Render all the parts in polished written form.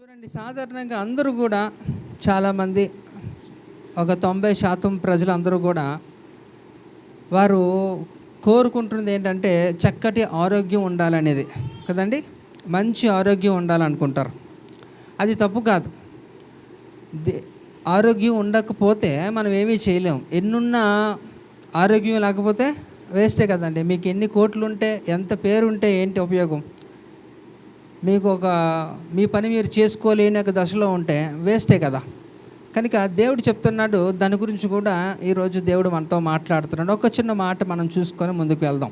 చూడండి, సాధారణంగా అందరూ కూడా చాలామంది ఒక 90% ప్రజలందరూ కూడా వారు కోరుకుంటున్నది ఏంటంటే చక్కటి ఆరోగ్యం ఉండాలనేది కదండి. మంచి ఆరోగ్యం ఉండాలనుకుంటారు. అది తప్పు కాదు. ఆరోగ్యం ఉండకపోతే మనం ఏమీ చేయలేం. ఎన్నున్నా ఆరోగ్యం లేకపోతే వేస్టే కదండి. మీకు ఎన్ని కోట్లు ఉంటే, ఎంత పేరు ఉంటే ఏంటి ఉపయోగం? మీకు మీ పని మీరు చేసుకోలేని ఒక దశలో ఉంటే వేస్టే కదా. కనుక దేవుడు చెప్తున్నాడు, దాని గురించి కూడా ఈరోజు దేవుడు మనతో మాట్లాడుతున్నాడు. ఒక చిన్న మాట మనం చూసుకొని ముందుకు వెళ్దాం.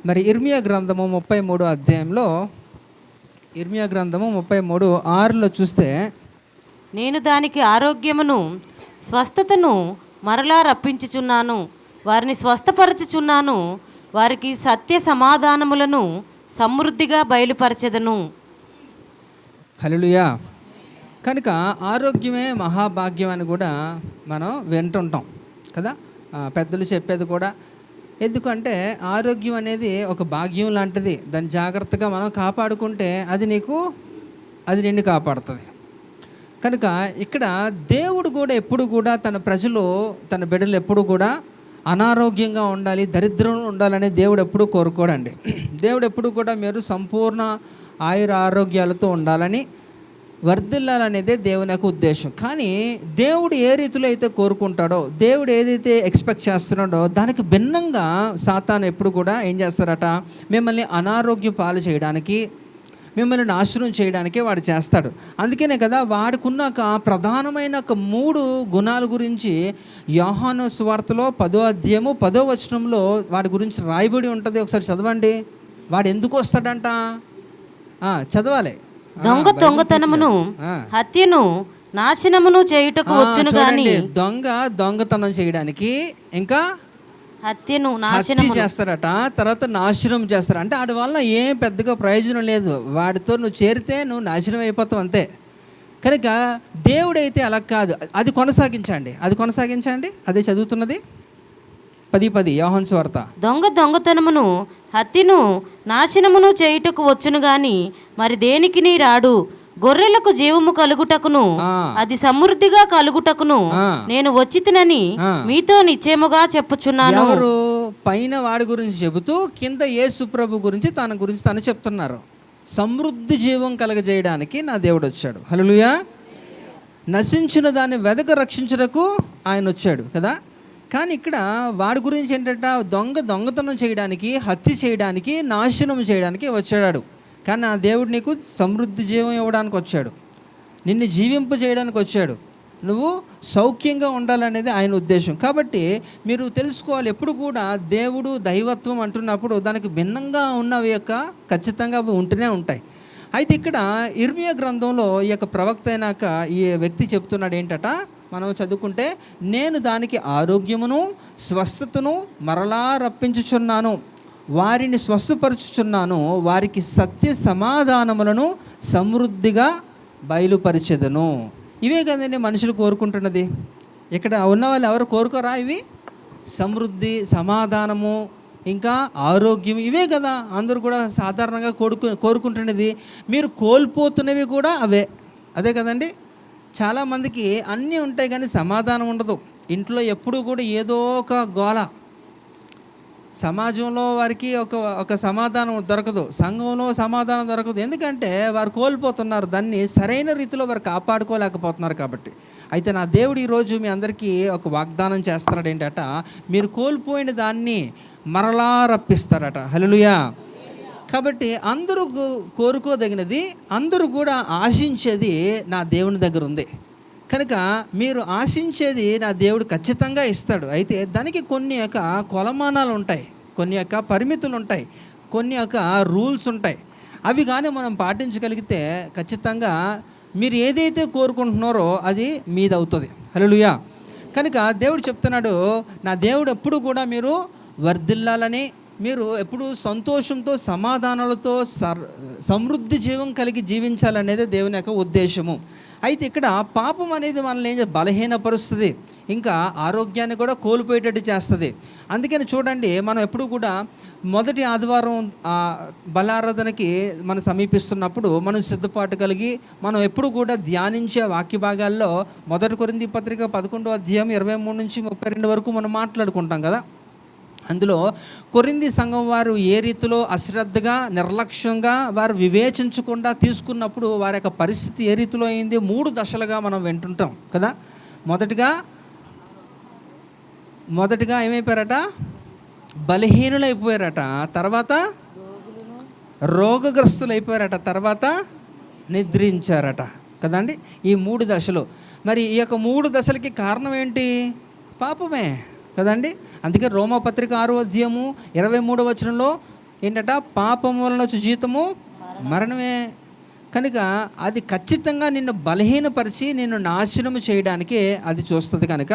మరి ఇర్మియా గ్రంథము 33 అధ్యాయంలో, ఇర్మియా గ్రంథము 33:6లో చూస్తే, నేను దానికి ఆరోగ్యమును స్వస్థతను మరలా రప్పించుచున్నాను, వారిని స్వస్థపరచుచున్నాను, వారికి సత్య సమాధానములను సమృద్ధిగా బయలుపరచెదను. హల్లెలూయా. కనుక ఆరోగ్యమే మహాభాగ్యం అని కూడా మనం వింటుంటాం కదా. పెద్దలు చెప్పేది కూడా. ఎందుకంటే ఆరోగ్యం అనేది ఒక భాగ్యం లాంటిది. దాన్ని జాగ్రత్తగా మనం కాపాడుకుంటే అది నిన్ను కాపాడుతుంది. కనుక ఇక్కడ దేవుడు కూడా ఎప్పుడు కూడా తన ప్రజలు, తన బిడ్డలు ఎప్పుడు కూడా అనారోగ్యంగా ఉండాలి, దరిద్రం ఉండాలని దేవుడు ఎప్పుడు కోరుకోడండి. దేవుడు ఎప్పుడు కూడా మీరు సంపూర్ణ ఆయుర ఆరోగ్యాలతో ఉండాలని, వర్ధిల్లాలనేదే దేవుని యొక్క ఉద్దేశం. కానీ దేవుడు ఏ రీతిలో అయితే కోరుకుంటాడో, దేవుడు ఏదైతే ఎక్స్పెక్ట్ చేస్తున్నాడో దానికి భిన్నంగా సాతాను ఎప్పుడు కూడా ఏం చేస్తారట, మిమ్మల్ని అనారోగ్యం పాలు చేయడానికి, మిమ్మల్ని నాశనం చేయడానికే వాడు చేస్తాడు. అందుకనే కదా వాడుకున్నాక ప్రధానమైన 3 గుణాల గురించి యోహాను సువార్తలో 10వ అధ్యాయము 10వ వచనంలో వాడి గురించి రాయబడి ఉంటుంది. ఒకసారి చదవండి. వాడు ఎందుకు వస్తాడంట? చదవాలి. దొంగతనమును హత్యను నాశనమును చేయుటకు వచ్చును గాని. దొంగతనం చేయడానికి, ఇంకా హత్యను హత్య చేస్తారట, తర్వాత నాశనం చేస్తారు. అంటే వాడి వల్ల ఏం పెద్దగా ప్రయోజనం లేదు. వాడితో నువ్వు చేరితే నువ్వు నాశనం అయిపోతావు అంతే. కనుక దేవుడైతే అలా కాదు. అది కొనసాగించండి. అదే చదువుతున్నది 10:10 యోహాను సువార్త. దొంగతనమును హత్యను నాశనమును చేయుటకు వచ్చును గాని మరి దేనికిని రాడు. గొర్రెలకు జీవము కలుగుటకును అది సమృద్ధిగా కలుగుటకును నేను వచ్చితినని మీతో నిశ్చయముగా చెప్పుచున్నాను. ఎవరు? పైన వాడి గురించి చెబుతూ కింద యేసు ప్రభు గురించి తను చెప్తున్నారు. సమృద్ధి జీవం కలగజేయడానికి నా దేవుడు వచ్చాడు. హల్లెలూయా. నశించిన దాన్ని వెదక రక్షించుటకు ఆయన వచ్చాడు కదా. కానీ ఇక్కడ వాడి గురించి ఏంటంటే దొంగతనం చేయడానికి, హత్య చేయడానికి, నాశనం చేయడానికి వచ్చాడు. కానీ నా దేవుడు నీకు సమృద్ధి జీవం ఇవ్వడానికి వచ్చాడు, నిన్ను జీవింపు చేయడానికి వచ్చాడు, నువ్వు సౌఖ్యంగా ఉండాలనేది ఆయన ఉద్దేశం. కాబట్టి మీరు తెలుసుకోవాలి, ఎప్పుడు కూడా దేవుడు దైవత్వం అంటున్నప్పుడు దానికి భిన్నంగా ఉన్నవి ఖచ్చితంగా అవి ఉంటూనే ఉంటాయి. అయితే ఇక్కడ ఇర్మియా గ్రంథంలో ఈ యొక్క ప్రవక్త అయినాక ఈ వ్యక్తి చెప్తున్నాడు ఏంటట, మనం చదువుకుంటే, నేను దానికి ఆరోగ్యమును స్వస్థతను మరలా రప్పించుచున్నాను, వారిని స్వస్థపరచుచున్నాను, వారికి సత్య సమాధానములను సమృద్ధిగా బయలుపరిచెదను. ఇవే కదండి మనుషులు కోరుకుంటున్నది. ఇక్కడ ఉన్న వాళ్ళు ఎవరు కోరుకోరా? ఇవి సమృద్ధి, సమాధానము, ఇంకా ఆరోగ్యం, ఇవే కదా అందరూ కూడా సాధారణంగా కోరుకుంటున్నది. మీరు కోల్పోతున్నవి కూడా అదే కదండి. చాలామందికి అన్నీ ఉంటాయి కానీ సమాధానం ఉండదు. ఇంట్లో ఎప్పుడూ కూడా ఏదో ఒక గోల. సమాజంలో వారికి ఒక సమాధానం దొరకదు, సంఘంలో సమాధానం దొరకదు. ఎందుకంటే వారు కోల్పోతున్నారు, దాన్ని సరైన రీతిలో వారు కాపాడుకోలేకపోతున్నారు కాబట్టి. అయితే నా దేవుడు ఈరోజు మీ అందరికీ ఒక వాగ్దానం చేస్తున్నాడు ఏంటట, మీరు కోల్పోయిన దాన్ని మరలా రప్పిస్తారట. హల్లెలూయా. కాబట్టి అందరూ కోరుకోదగినది, అందరూ కూడా ఆశించేది నా దేవుని దగ్గర ఉంది. కనుక మీరు ఆశించేది నా దేవుడు ఖచ్చితంగా ఇస్తాడు. అయితే దానికి కొన్ని కొలమానాలు ఉంటాయి, కొన్ని పరిమితులు ఉంటాయి, కొన్ని రూల్స్ ఉంటాయి. అవి కానీ మనం పాటించగలిగితే ఖచ్చితంగా మీరు ఏదైతే కోరుకుంటున్నారో అది మీదవుతుంది. హల్లెలూయా. కనుక దేవుడు చెప్తున్నాడు, నా దేవుడు ఎప్పుడు కూడా మీరు వర్ధిల్లాలని, మీరు ఎప్పుడు సంతోషంతో, సమాధానాలతో, సమృద్ధి జీవం కలిగి జీవించాలనేది దేవుని యొక్క ఉద్దేశము. అయితే ఇక్కడ పాపం అనేది మనల్ని బలహీనపరుస్తుంది, ఇంకా ఆరోగ్యాన్ని కూడా కోల్పోయేటట్టు చేస్తుంది. అందుకని చూడండి, మనం ఎప్పుడు కూడా మొదటి ఆదివారం బలారాధనకి మనం సమీపిస్తున్నప్పుడు మనం సిద్ధపాటు కలిగి మనం ఎప్పుడు కూడా ధ్యానించే వాక్య భాగాల్లో 1 కొరింథీ పత్రిక 11వ అధ్యాయం 23 నుంచి 32 వరకు మనం మాట్లాడుకుంటాం కదా. అందులో కొరింథీ సంఘం వారు ఏ రీతిలో అశ్రద్ధగా, నిర్లక్ష్యంగా, వారు వివేచించకుండా తీసుకున్నప్పుడు వారి యొక్క పరిస్థితి ఏ రీతిలో అయింది 3 దశలుగా మనం వింటుంటాం కదా. మొదటిగా ఏమైపోయారట? బలహీనులు అయిపోయారట. తర్వాత రోగగ్రస్తులు అయిపోయారట. తర్వాత నిద్రించారట కదండి. ఈ 3 దశలు. మరి ఈ యొక్క 3 దశలకి కారణం ఏంటి? పాపమే కదండి. అందుకే రోమపత్రిక 6వ అధ్యాయము 23వ వచనంలో ఏంటట? పాపం వలన వచ్చే జీతము మరణమే. కనుక అది ఖచ్చితంగా నిన్ను బలహీనపరిచి నిన్ను నాశనము చేయడానికే అది చూస్తుంది. కనుక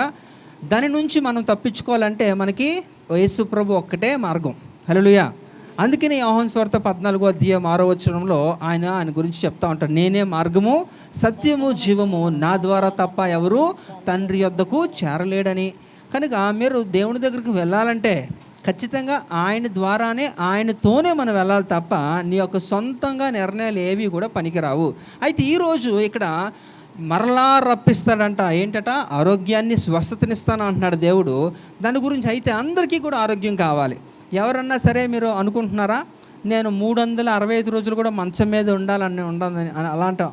దాని నుంచి మనం తప్పించుకోవాలంటే మనకి యేసు ప్రభు ఒక్కటే మార్గం. హల్లెలూయా. అందుకని యోహాను సువార్త 14వ అధ్యాయం 6వ వచనంలో ఆయన గురించి చెప్తా ఉంటారు, నేనే మార్గము, సత్యము, జీవము, నా ద్వారా తప్ప ఎవరు తండ్రి యొద్దకు చేరలేడని. కనుక మీరు దేవుని దగ్గరికి వెళ్ళాలంటే ఖచ్చితంగా ఆయన ద్వారానే, ఆయనతోనే మనం వెళ్ళాలి తప్ప నీ యొక్క సొంతంగా నిర్ణయాలు ఏవి కూడా పనికిరావు. అయితే ఈరోజు ఇక్కడ మరలా రప్పిస్తాడంట. ఏంటట? ఆరోగ్యాన్ని, స్వస్థతనిస్తాను అంటున్నాడు దేవుడు. దాని గురించి అయితే అందరికీ కూడా ఆరోగ్యం కావాలి. ఎవరన్నా సరే మీరు అనుకుంటున్నారా నేను 365 రోజులు కూడా మంచం మీద ఉండాలని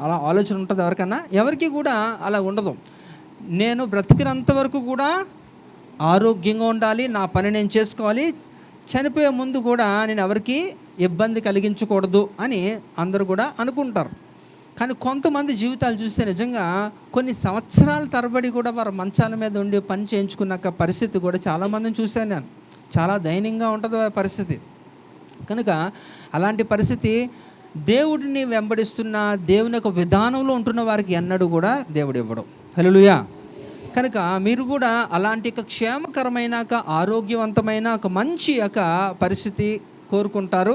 అలా ఆలోచన ఉంటుంది ఎవరికన్నా? ఎవరికి కూడా అలా ఉండదు. నేను బ్రతికినంత వరకు కూడా ఆరోగ్యంగా ఉండాలి, నా పని నేను చేసుకోవాలి, చనిపోయే ముందు కూడా నేను ఎవరికి ఇబ్బంది కలిగించకూడదు అని అందరూ కూడా అనుకుంటారు. కానీ కొంతమంది జీవితాలు చూస్తే నిజంగా కొన్ని సంవత్సరాల తరబడి కూడా వారు మంచాల మీద ఉండి పని చేయించుకున్నాక పరిస్థితి కూడా చాలామందిని చూశాను నేను. చాలా దయనీయంగా ఉంటుంది ఆ పరిస్థితి. కనుక అలాంటి పరిస్థితి దేవుడిని వెంబడిస్తున్న, దేవుని యొక్క విధానంలో ఉంటున్న వారికి ఎన్నడూ కూడా దేవుడు ఇవ్వడం. హల్లెలూయా. కనుక మీరు కూడా అలాంటి క్షేమకరమైన, ఆరోగ్యవంతమైన ఒక మంచి యొక్క పరిస్థితి కోరుకుంటారు,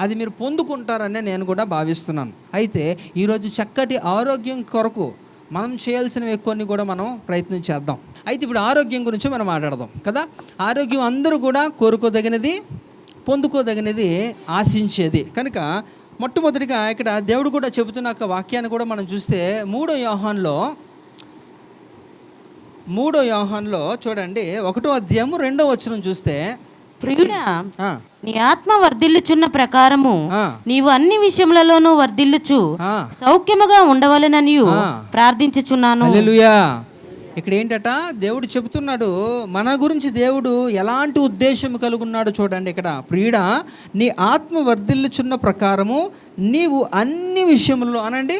అది మీరు పొందుకుంటారనే నేను కూడా భావిస్తున్నాను. అయితే ఈరోజు చక్కటి ఆరోగ్యం కొరకు మనం చేయాల్సినవి కొన్ని కూడా మనం ప్రయత్నం చేద్దాం. అయితే ఇప్పుడు ఆరోగ్యం గురించి మనం మాట్లాడదాం కదా. ఆరోగ్యం అందరూ కూడా కోరుకోదగినది, పొందుకోదగినది, ఆశించేది. కనుక మొట్టమొదటిగా ఇక్కడ దేవుడు కూడా చెబుతున్న ఒక వాక్యాన్ని కూడా మనం చూస్తే 3వ యోహానులో చూడండి 1వ అధ్యాయము 2వ వచనం చూస్తే, ప్రియుడా, నీ ఆత్మ వర్ధిల్లుచున్న ప్రకారము నీవు అన్ని విషయములలోనూ వర్ధిల్లుచు సౌఖ్యముగా ఉండవలెనని ప్రార్థించుచున్నాను. హల్లెలూయా. ఇక్కడ ఏంటట? దేవుడు చెబుతున్నాడు మన గురించి. దేవుడు ఎలాంటి ఉద్దేశం కలుగున్నాడు చూడండి ఇక్కడ. ప్రియుడా, నీ ఆత్మ వర్ధిల్లుచున్న ప్రకారము నీవు అన్ని విషయముల్లో, అనండి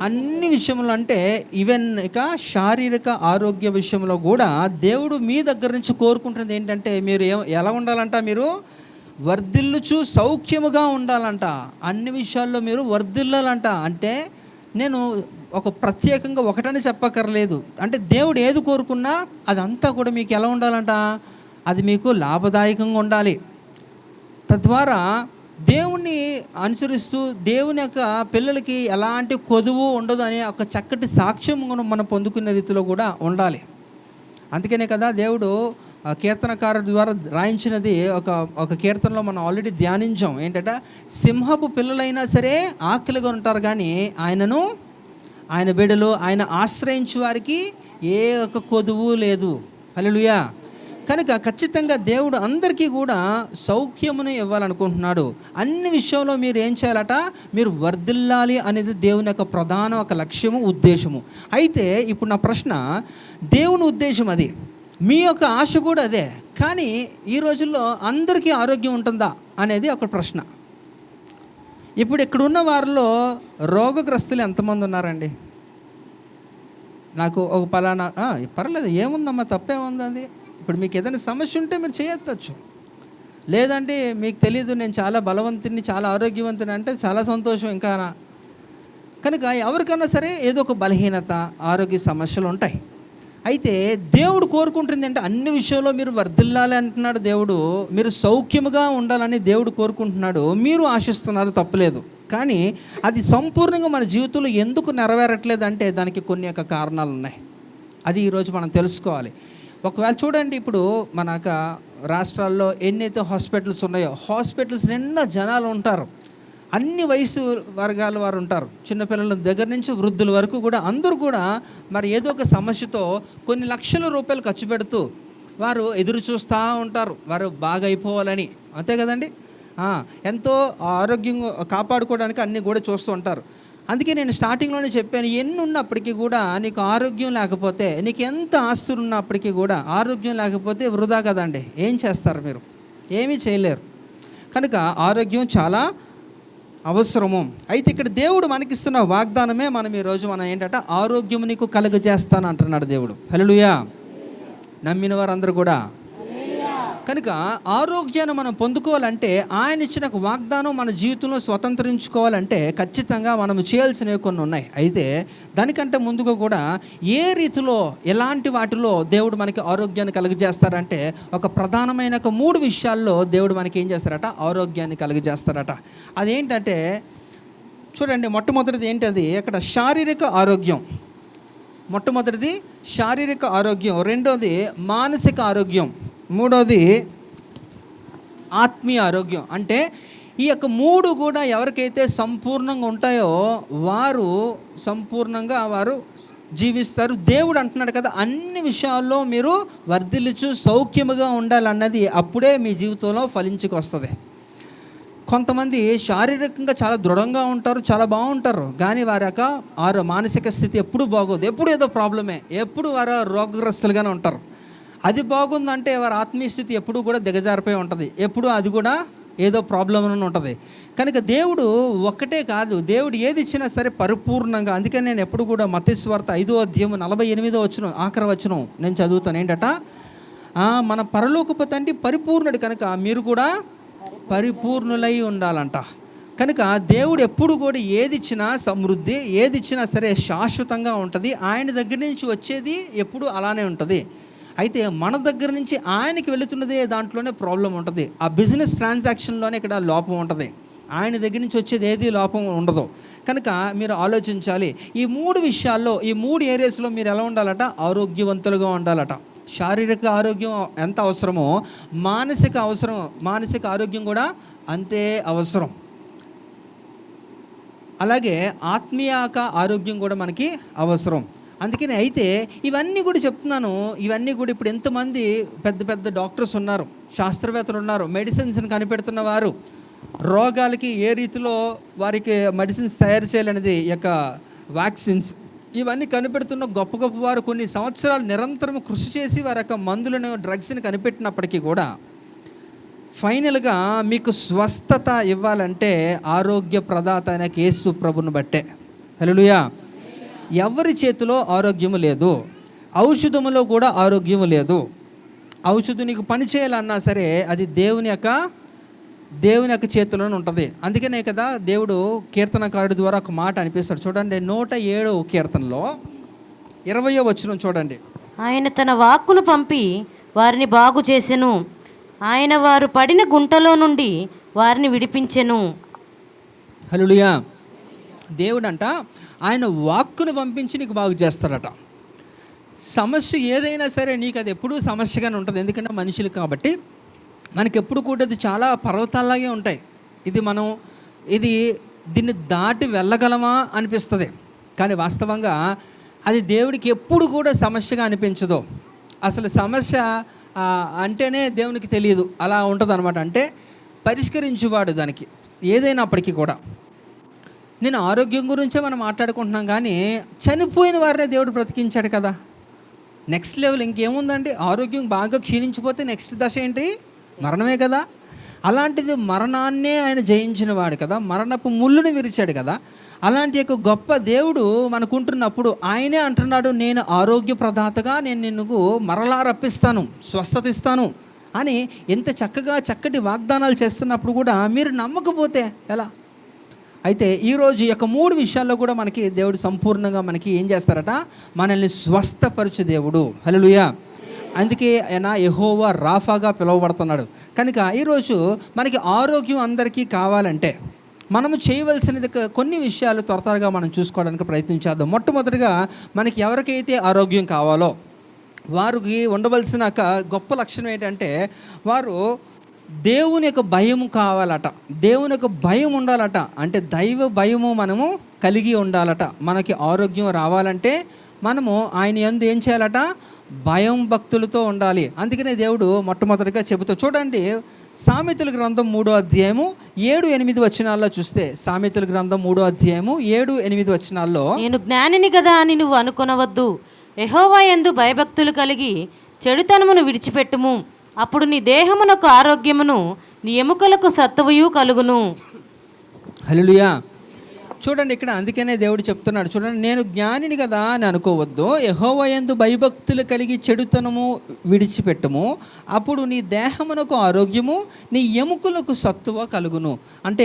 అన్ని విషయంలో అంటే ఈవెన్ ఇక శారీరక ఆరోగ్య విషయంలో కూడా దేవుడు మీ దగ్గర నుంచి కోరుకుంటుంది ఏంటంటే మీరు ఎలా ఉండాలంట? మీరు వర్ధిల్లుచు సౌఖ్యముగా ఉండాలంట. అన్ని విషయాల్లో మీరు వర్ధిల్లాలంట. అంటే నేను ఒక ప్రత్యేకంగా ఒకటని చెప్పక్కర్లేదు. అంటే దేవుడు ఏది కోరుకున్నా అదంతా కూడా మీకు ఎలా ఉండాలంట? అది మీకు లాభదాయకంగా ఉండాలి. తద్వారా దేవుణ్ణి అనుసరిస్తూ దేవుని యొక్క పిల్లలకి ఎలాంటి కొదువు ఉండదు అనే ఒక చక్కటి సాక్ష్యం మనం పొందుకునే రీతిలో కూడా ఉండాలి. అందుకనే కదా దేవుడు కీర్తనకారుడి ద్వారా రాయించినది ఒక కీర్తనలో మనం ఆల్రెడీ ధ్యానించాం. ఏంటంటే సింహపు పిల్లలైనా సరే ఆకలిగా ఉంటారు, కానీ ఆయన బిడ్డలు, ఆయన ఆశ్రయించే వారికి ఏ ఒక కొదువు లేదు. హల్లెలూయా. కనుక ఖచ్చితంగా దేవుడు అందరికీ కూడా సౌఖ్యమును ఇవ్వాలనుకుంటున్నాడు. అన్ని విషయంలో మీరు ఏం చేయాలట? మీరు వర్ధిల్లాలి అనేది దేవుని యొక్క ప్రధాన ఒక లక్ష్యము, ఉద్దేశము. అయితే ఇప్పుడు నా ప్రశ్న, దేవుని ఉద్దేశం అది, మీ యొక్క ఆశ కూడా అదే, కానీ ఈ రోజుల్లో అందరికీ ఆరోగ్యం ఉంటుందా అనేది ఒక ప్రశ్న. ఇప్పుడు ఇక్కడ ఉన్న వారిలో రోగగ్రస్తులు ఎంతమంది ఉన్నారండి? నాకు ఒక పలానా పర్లేదు, ఏముందమ్మా, తప్పేముంది అది. ఇప్పుడు మీకు ఏదైనా సమస్య ఉంటే మీరు చేయొచ్చు. లేదంటే మీకు తెలీదు నేను చాలా బలవంతుని, చాలా ఆరోగ్యవంతుని అంటే చాలా సంతోషం ఇంకా. కనుక ఎవరికన్నా సరే ఏదో ఒక బలహీనత, ఆరోగ్య సమస్యలు ఉంటాయి. అయితే దేవుడు కోరుకుంటుంది అంటే అన్ని విషయంలో మీరు వర్ధిల్లాలి అంటున్నాడు దేవుడు. మీరు సౌఖ్యముగా ఉండాలని దేవుడు కోరుకుంటున్నాడు. మీరు ఆశిస్తున్నారు, తప్పులేదు. కానీ అది సంపూర్ణంగా మన జీవితంలో ఎందుకు నెరవేరట్లేదంటే దానికి కొన్ని యొక్క కారణాలు ఉన్నాయి. అది ఈరోజు మనం తెలుసుకోవాలి. ఒకవేళ చూడండి, ఇప్పుడు మన రాష్ట్రాల్లో ఎన్నైతే హాస్పిటల్స్ ఉన్నాయో, హాస్పిటల్స్ నిండా జనాలు ఉంటారు, అన్ని వయసు వర్గాల వారు ఉంటారు, చిన్నపిల్లల దగ్గర నుంచి వృద్ధుల వరకు కూడా అందరూ కూడా మరి ఏదో ఒక సమస్యతో కొన్ని లక్షల రూపాయలు ఖర్చు పెడుతూ వారు ఎదురు చూస్తూ ఉంటారు, వారు బాగా అయిపోవాలని. అంతే కదండి. ఎంతో ఆరోగ్యం కాపాడుకోవడానికి అన్నీ కూడా చూస్తూ ఉంటారు. అందుకే నేను స్టార్టింగ్లోనే చెప్పాను, ఎన్ని ఉన్నప్పటికీ కూడా నీకు ఆరోగ్యం లేకపోతే, నీకు ఎంత ఆస్తులు ఉన్నప్పటికీ కూడా ఆరోగ్యం లేకపోతే వృధా కదండి. ఏం చేస్తారు మీరు? ఏమీ చేయలేరు. కనుక ఆరోగ్యం చాలా అవసరము. అయితే ఇక్కడ దేవుడు మనకిస్తున్న వాగ్దానమే మనం ఏంటంటే ఆరోగ్యం నీకు కలుగజేస్తాను అంటున్నాడు దేవుడు. హల్లెలూయా. నమ్మిన వారందరూ కూడా. కనుక ఆరోగ్యాన్ని మనం పొందుకోవాలంటే, ఆయన ఇచ్చిన వాగ్దానం మన జీవితంలో స్వతంత్రించుకోవాలంటే ఖచ్చితంగా మనం చేయాల్సినవి కొన్ని ఉన్నాయి. అయితే దానికంటే ముందుగా కూడా ఏ రీతిలో, ఎలాంటి వాటిలో దేవుడు మనకి ఆరోగ్యాన్ని కలుగజేస్తారంటే, ఒక ప్రధానమైన 3 విషయాల్లో దేవుడు మనకి ఏం చేస్తారట? ఆరోగ్యాన్ని కలుగజేస్తారట. అదేంటంటే చూడండి, మొట్టమొదటిది ఏంటది? అక్కడ శారీరక ఆరోగ్యం. మొట్టమొదటిది శారీరక ఆరోగ్యం, రెండోది మానసిక ఆరోగ్యం, మూడోది ఆత్మీయ ఆరోగ్యం. అంటే ఈ యొక్క 3 కూడా ఎవరికైతే సంపూర్ణంగా ఉంటాయో వారు సంపూర్ణంగా వారు జీవిస్తారు. దేవుడు అంటున్నాడు కదా, అన్ని విషయాల్లో మీరు వర్ధిల్లుచు సౌఖ్యముగా ఉండాలన్నది అప్పుడే మీ జీవితంలో ఫలించుకు వస్తుంది. కొంతమంది శారీరకంగా చాలా దృఢంగా ఉంటారు, చాలా బాగుంటారు, కానీ వారి యొక్క మానసిక స్థితి ఎప్పుడు బాగోదు, ఎప్పుడు ఏదో ప్రాబ్లమే, ఎప్పుడు వారు రోగగ్రస్తులుగానే ఉంటారు. అది బాగుందంటే వారి ఆత్మీయ స్థితి ఎప్పుడు కూడా దిగజారిపోయి ఉంటుంది, ఎప్పుడు అది కూడా ఏదో ప్రాబ్లం అని ఉంటుంది. కనుక దేవుడు ఒక్కటే కాదు, దేవుడు ఏది ఇచ్చినా సరే పరిపూర్ణంగా. అందుకని నేను ఎప్పుడు కూడా మత్తయి సువార్త 5వ అధ్యాయం 48వ వచనం ఆఖరి వచనం నేను చదువుతాను. ఏంటట? మన పరలోకపు తండ్రి పరిపూర్ణుడు కనుక మీరు కూడా పరిపూర్ణులై ఉండాలంట. కనుక దేవుడు ఎప్పుడు కూడా ఏది ఇచ్చినా సమృద్ధి, ఏది ఇచ్చినా సరే శాశ్వతంగా ఉంటుంది. ఆయన దగ్గర నుంచి వచ్చేది ఎప్పుడు అలానే ఉంటుంది. అయితే మన దగ్గర నుంచి ఆయనకి వెళుతున్నదే దాంట్లోనే ప్రాబ్లం ఉంటుంది. ఆ బిజినెస్ ట్రాన్సాక్షన్లోనే ఇక్కడ లోపం ఉంటుంది. ఆయన దగ్గర నుంచి వచ్చేది ఏది లోపం ఉండదు. కనుక మీరు ఆలోచించాలి. ఈ 3 విషయాల్లో, ఈ 3 ఏరియాస్లో మీరు ఎలా ఉండాలట? ఆరోగ్యవంతులుగా ఉండాలట. శారీరక ఆరోగ్యం ఎంత అవసరమో మానసిక ఆరోగ్యం కూడా అంతే అవసరం. అలాగే ఆత్మీయక ఆరోగ్యం కూడా మనకి అవసరం. అందుకని అయితే ఇవన్నీ కూడా చెప్తున్నాను. ఇవన్నీ కూడా ఇప్పుడు ఎంతమంది పెద్ద పెద్ద డాక్టర్స్ ఉన్నారు, శాస్త్రవేత్తలు ఉన్నారు, మెడిసిన్స్ని కనిపెడుతున్న వారు, రోగాలకి ఏ రీతిలో వారికి మెడిసిన్స్ తయారు చేయాలనేది, యొక్క వ్యాక్సిన్స్, ఇవన్నీ కనిపెడుతున్న గొప్ప గొప్ప వారు కొన్ని సంవత్సరాలు నిరంతరం కృషి చేసి వారి యొక్క మందులను, డ్రగ్స్ని కనిపెట్టినప్పటికీ కూడా ఫైనల్గా మీకు స్వస్థత ఇవ్వాలంటే ఆరోగ్య ప్రదాత అయిన యేసు ప్రభుని బట్టే. హల్లెలూయా. ఎవరి చేతిలో ఆరోగ్యము లేదు, ఔషధములో కూడా ఆరోగ్యము లేదు. ఔషధం నీకు పని చేయాలన్నా సరే అది దేవుని యొక్క చేతిలోనే ఉంటుంది. అందుకనే కదా దేవుడు కీర్తనకారుడి ద్వారా ఒక మాట అనిపిస్తాడు. చూడండి, 107వ కీర్తనలో 20వ వచనం చూడండి. ఆయన తన వాక్కును పంపి వారిని బాగు చేసెను, ఆయన వారు పడిన గుంటలో నుండి వారిని విడిపించెను. హల్లెలూయా. దేవుడంట ఆయన వాక్కును పంపించి నీకు బాగు చేస్తాడట. సమస్య ఏదైనా సరే నీకు అది ఎప్పుడూ సమస్యగానే ఉంటుంది. ఎందుకంటే మనుషులు కాబట్టి మనకి ఎప్పుడు కూడా అది చాలా పర్వతాల్లాగే ఉంటాయి. దీన్ని దాటి వెళ్ళగలమా అనిపిస్తుంది, కానీ వాస్తవంగా అది దేవుడికి ఎప్పుడు కూడా సమస్యగా అనిపించదు. అసలు సమస్య అంటేనే దేవునికి తెలియదు, అలా ఉంటుంది అనమాట. అంటే పరిష్కరించువాడు దానికి ఏదైనప్పటికీ కూడా. నేను ఆరోగ్యం గురించే మనం మాట్లాడుకుంటున్నాం, కానీ చనిపోయిన వారినే దేవుడు బ్రతికించాడు కదా. నెక్స్ట్ లెవెల్ ఇంకేముందండి? ఆరోగ్యం బాగా క్షీణించిపోతే నెక్స్ట్ దశ ఏంటి? మరణమే కదా. అలాంటిది మరణాన్నే ఆయన జయించిన వాడు కదా, మరణపు ముళ్ళుని విరిచాడు కదా. అలాంటి యొక్క గొప్ప దేవుడు మనకుంటున్నప్పుడు ఆయనే అంటున్నాడు, నేను ఆరోగ్య ప్రదాతగా నేను నిన్ను మరలా రప్పిస్తాను, స్వస్థత ఇస్తాను అని ఎంత చక్కటి వాగ్దానాలు చేస్తున్నప్పుడు కూడా మీరు నమ్మకపోతే ఎలా? అయితే ఈరోజు ఈ యొక్క 3 విషయాల్లో కూడా మనకి దేవుడు సంపూర్ణంగా మనకి ఏం చేస్తారట? మనల్ని స్వస్థపరచు దేవుడు. హల్లెలూయా. అందుకే ఆయన యెహోవా రాఫాగా పిలువబడుతున్నాడు. కనుక ఈరోజు మనకి ఆరోగ్యం అందరికీ కావాలంటే, మనము చేయవలసినది కొన్ని విషయాలు త్వరగా మనం చూసుకోవడానికి ప్రయత్నించేద్దాం. మొట్టమొదటిగా మనకి ఎవరికైతే ఆరోగ్యం కావాలో వారికి ఉండవలసిన గొప్ప లక్షణం ఏంటంటే వారు దేవుని యొక్క భయము కావాలట, దేవుని యొక్క భయం ఉండాలట. అంటే దైవ భయము మనము కలిగి ఉండాలట. మనకి ఆరోగ్యం రావాలంటే మనము ఆయన యందు ఏం చేయాలట? భయం భక్తులతో ఉండాలి. అందుకనే దేవుడు మొట్టమొదటిగా చెబుతూ చూడండి, సామెతల గ్రంథం 3వ అధ్యాయము 7-8 వచనాల్లో చూస్తే, సామెతల గ్రంథం 3వ అధ్యాయము 7-8 వచనాల్లో, నేను జ్ఞానిని కదా అని నువ్వు అనుకొనవద్దు, యెహోవా యందు భయభక్తులు కలిగి చెడుతనమును విడిచిపెట్టుము, అప్పుడు నీ దేహమునకు ఆరోగ్యమును నీ ఎముకలకు సత్తువయు కలుగును. హల్లెలూయా. చూడండి ఇక్కడ అందుకనే దేవుడు చెప్తున్నాడు, చూడండి, నేను జ్ఞానిని కదా అని అనుకోవద్దు, యెహోవా యందు భయభక్తులు కలిగి చెడుతనము విడిచిపెట్టుము, అప్పుడు నీ దేహమునకు ఆరోగ్యము నీ ఎముకలకు సత్తువ కలుగును. అంటే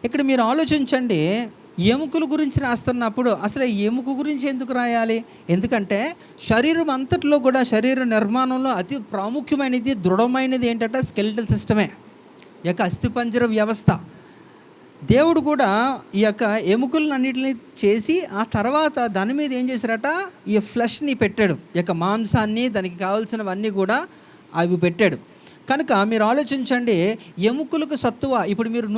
ఇక్కడ మీరు ఆలోచించండి, ఎముకల గురించి రాస్తున్నప్పుడు అసలు ఎముక గురించి ఎందుకు రాయాలి? ఎందుకంటే శరీరం అంతట్లో కూడా, శరీర నిర్మాణంలో అతి ప్రాముఖ్యమైనది, దృఢమైనది ఏంటంటే స్కెలిటల్ సిస్టమే, ఈ యొక్క అస్థిపంజర వ్యవస్థ. దేవుడు కూడా ఈ యొక్క ఎముకలను అన్నిటిని చేసి ఆ తర్వాత దాని మీద ఏం చేశారట? ఈ ఫ్లెష్ని పెట్టాడు, ఈ యొక్క మాంసాన్ని, దానికి కావాల్సినవన్నీ కూడా అవి పెట్టాడు. కనుక మీరు ఆలోచించండి, ఎముకలకు సత్తువ. ఇప్పుడు మీరు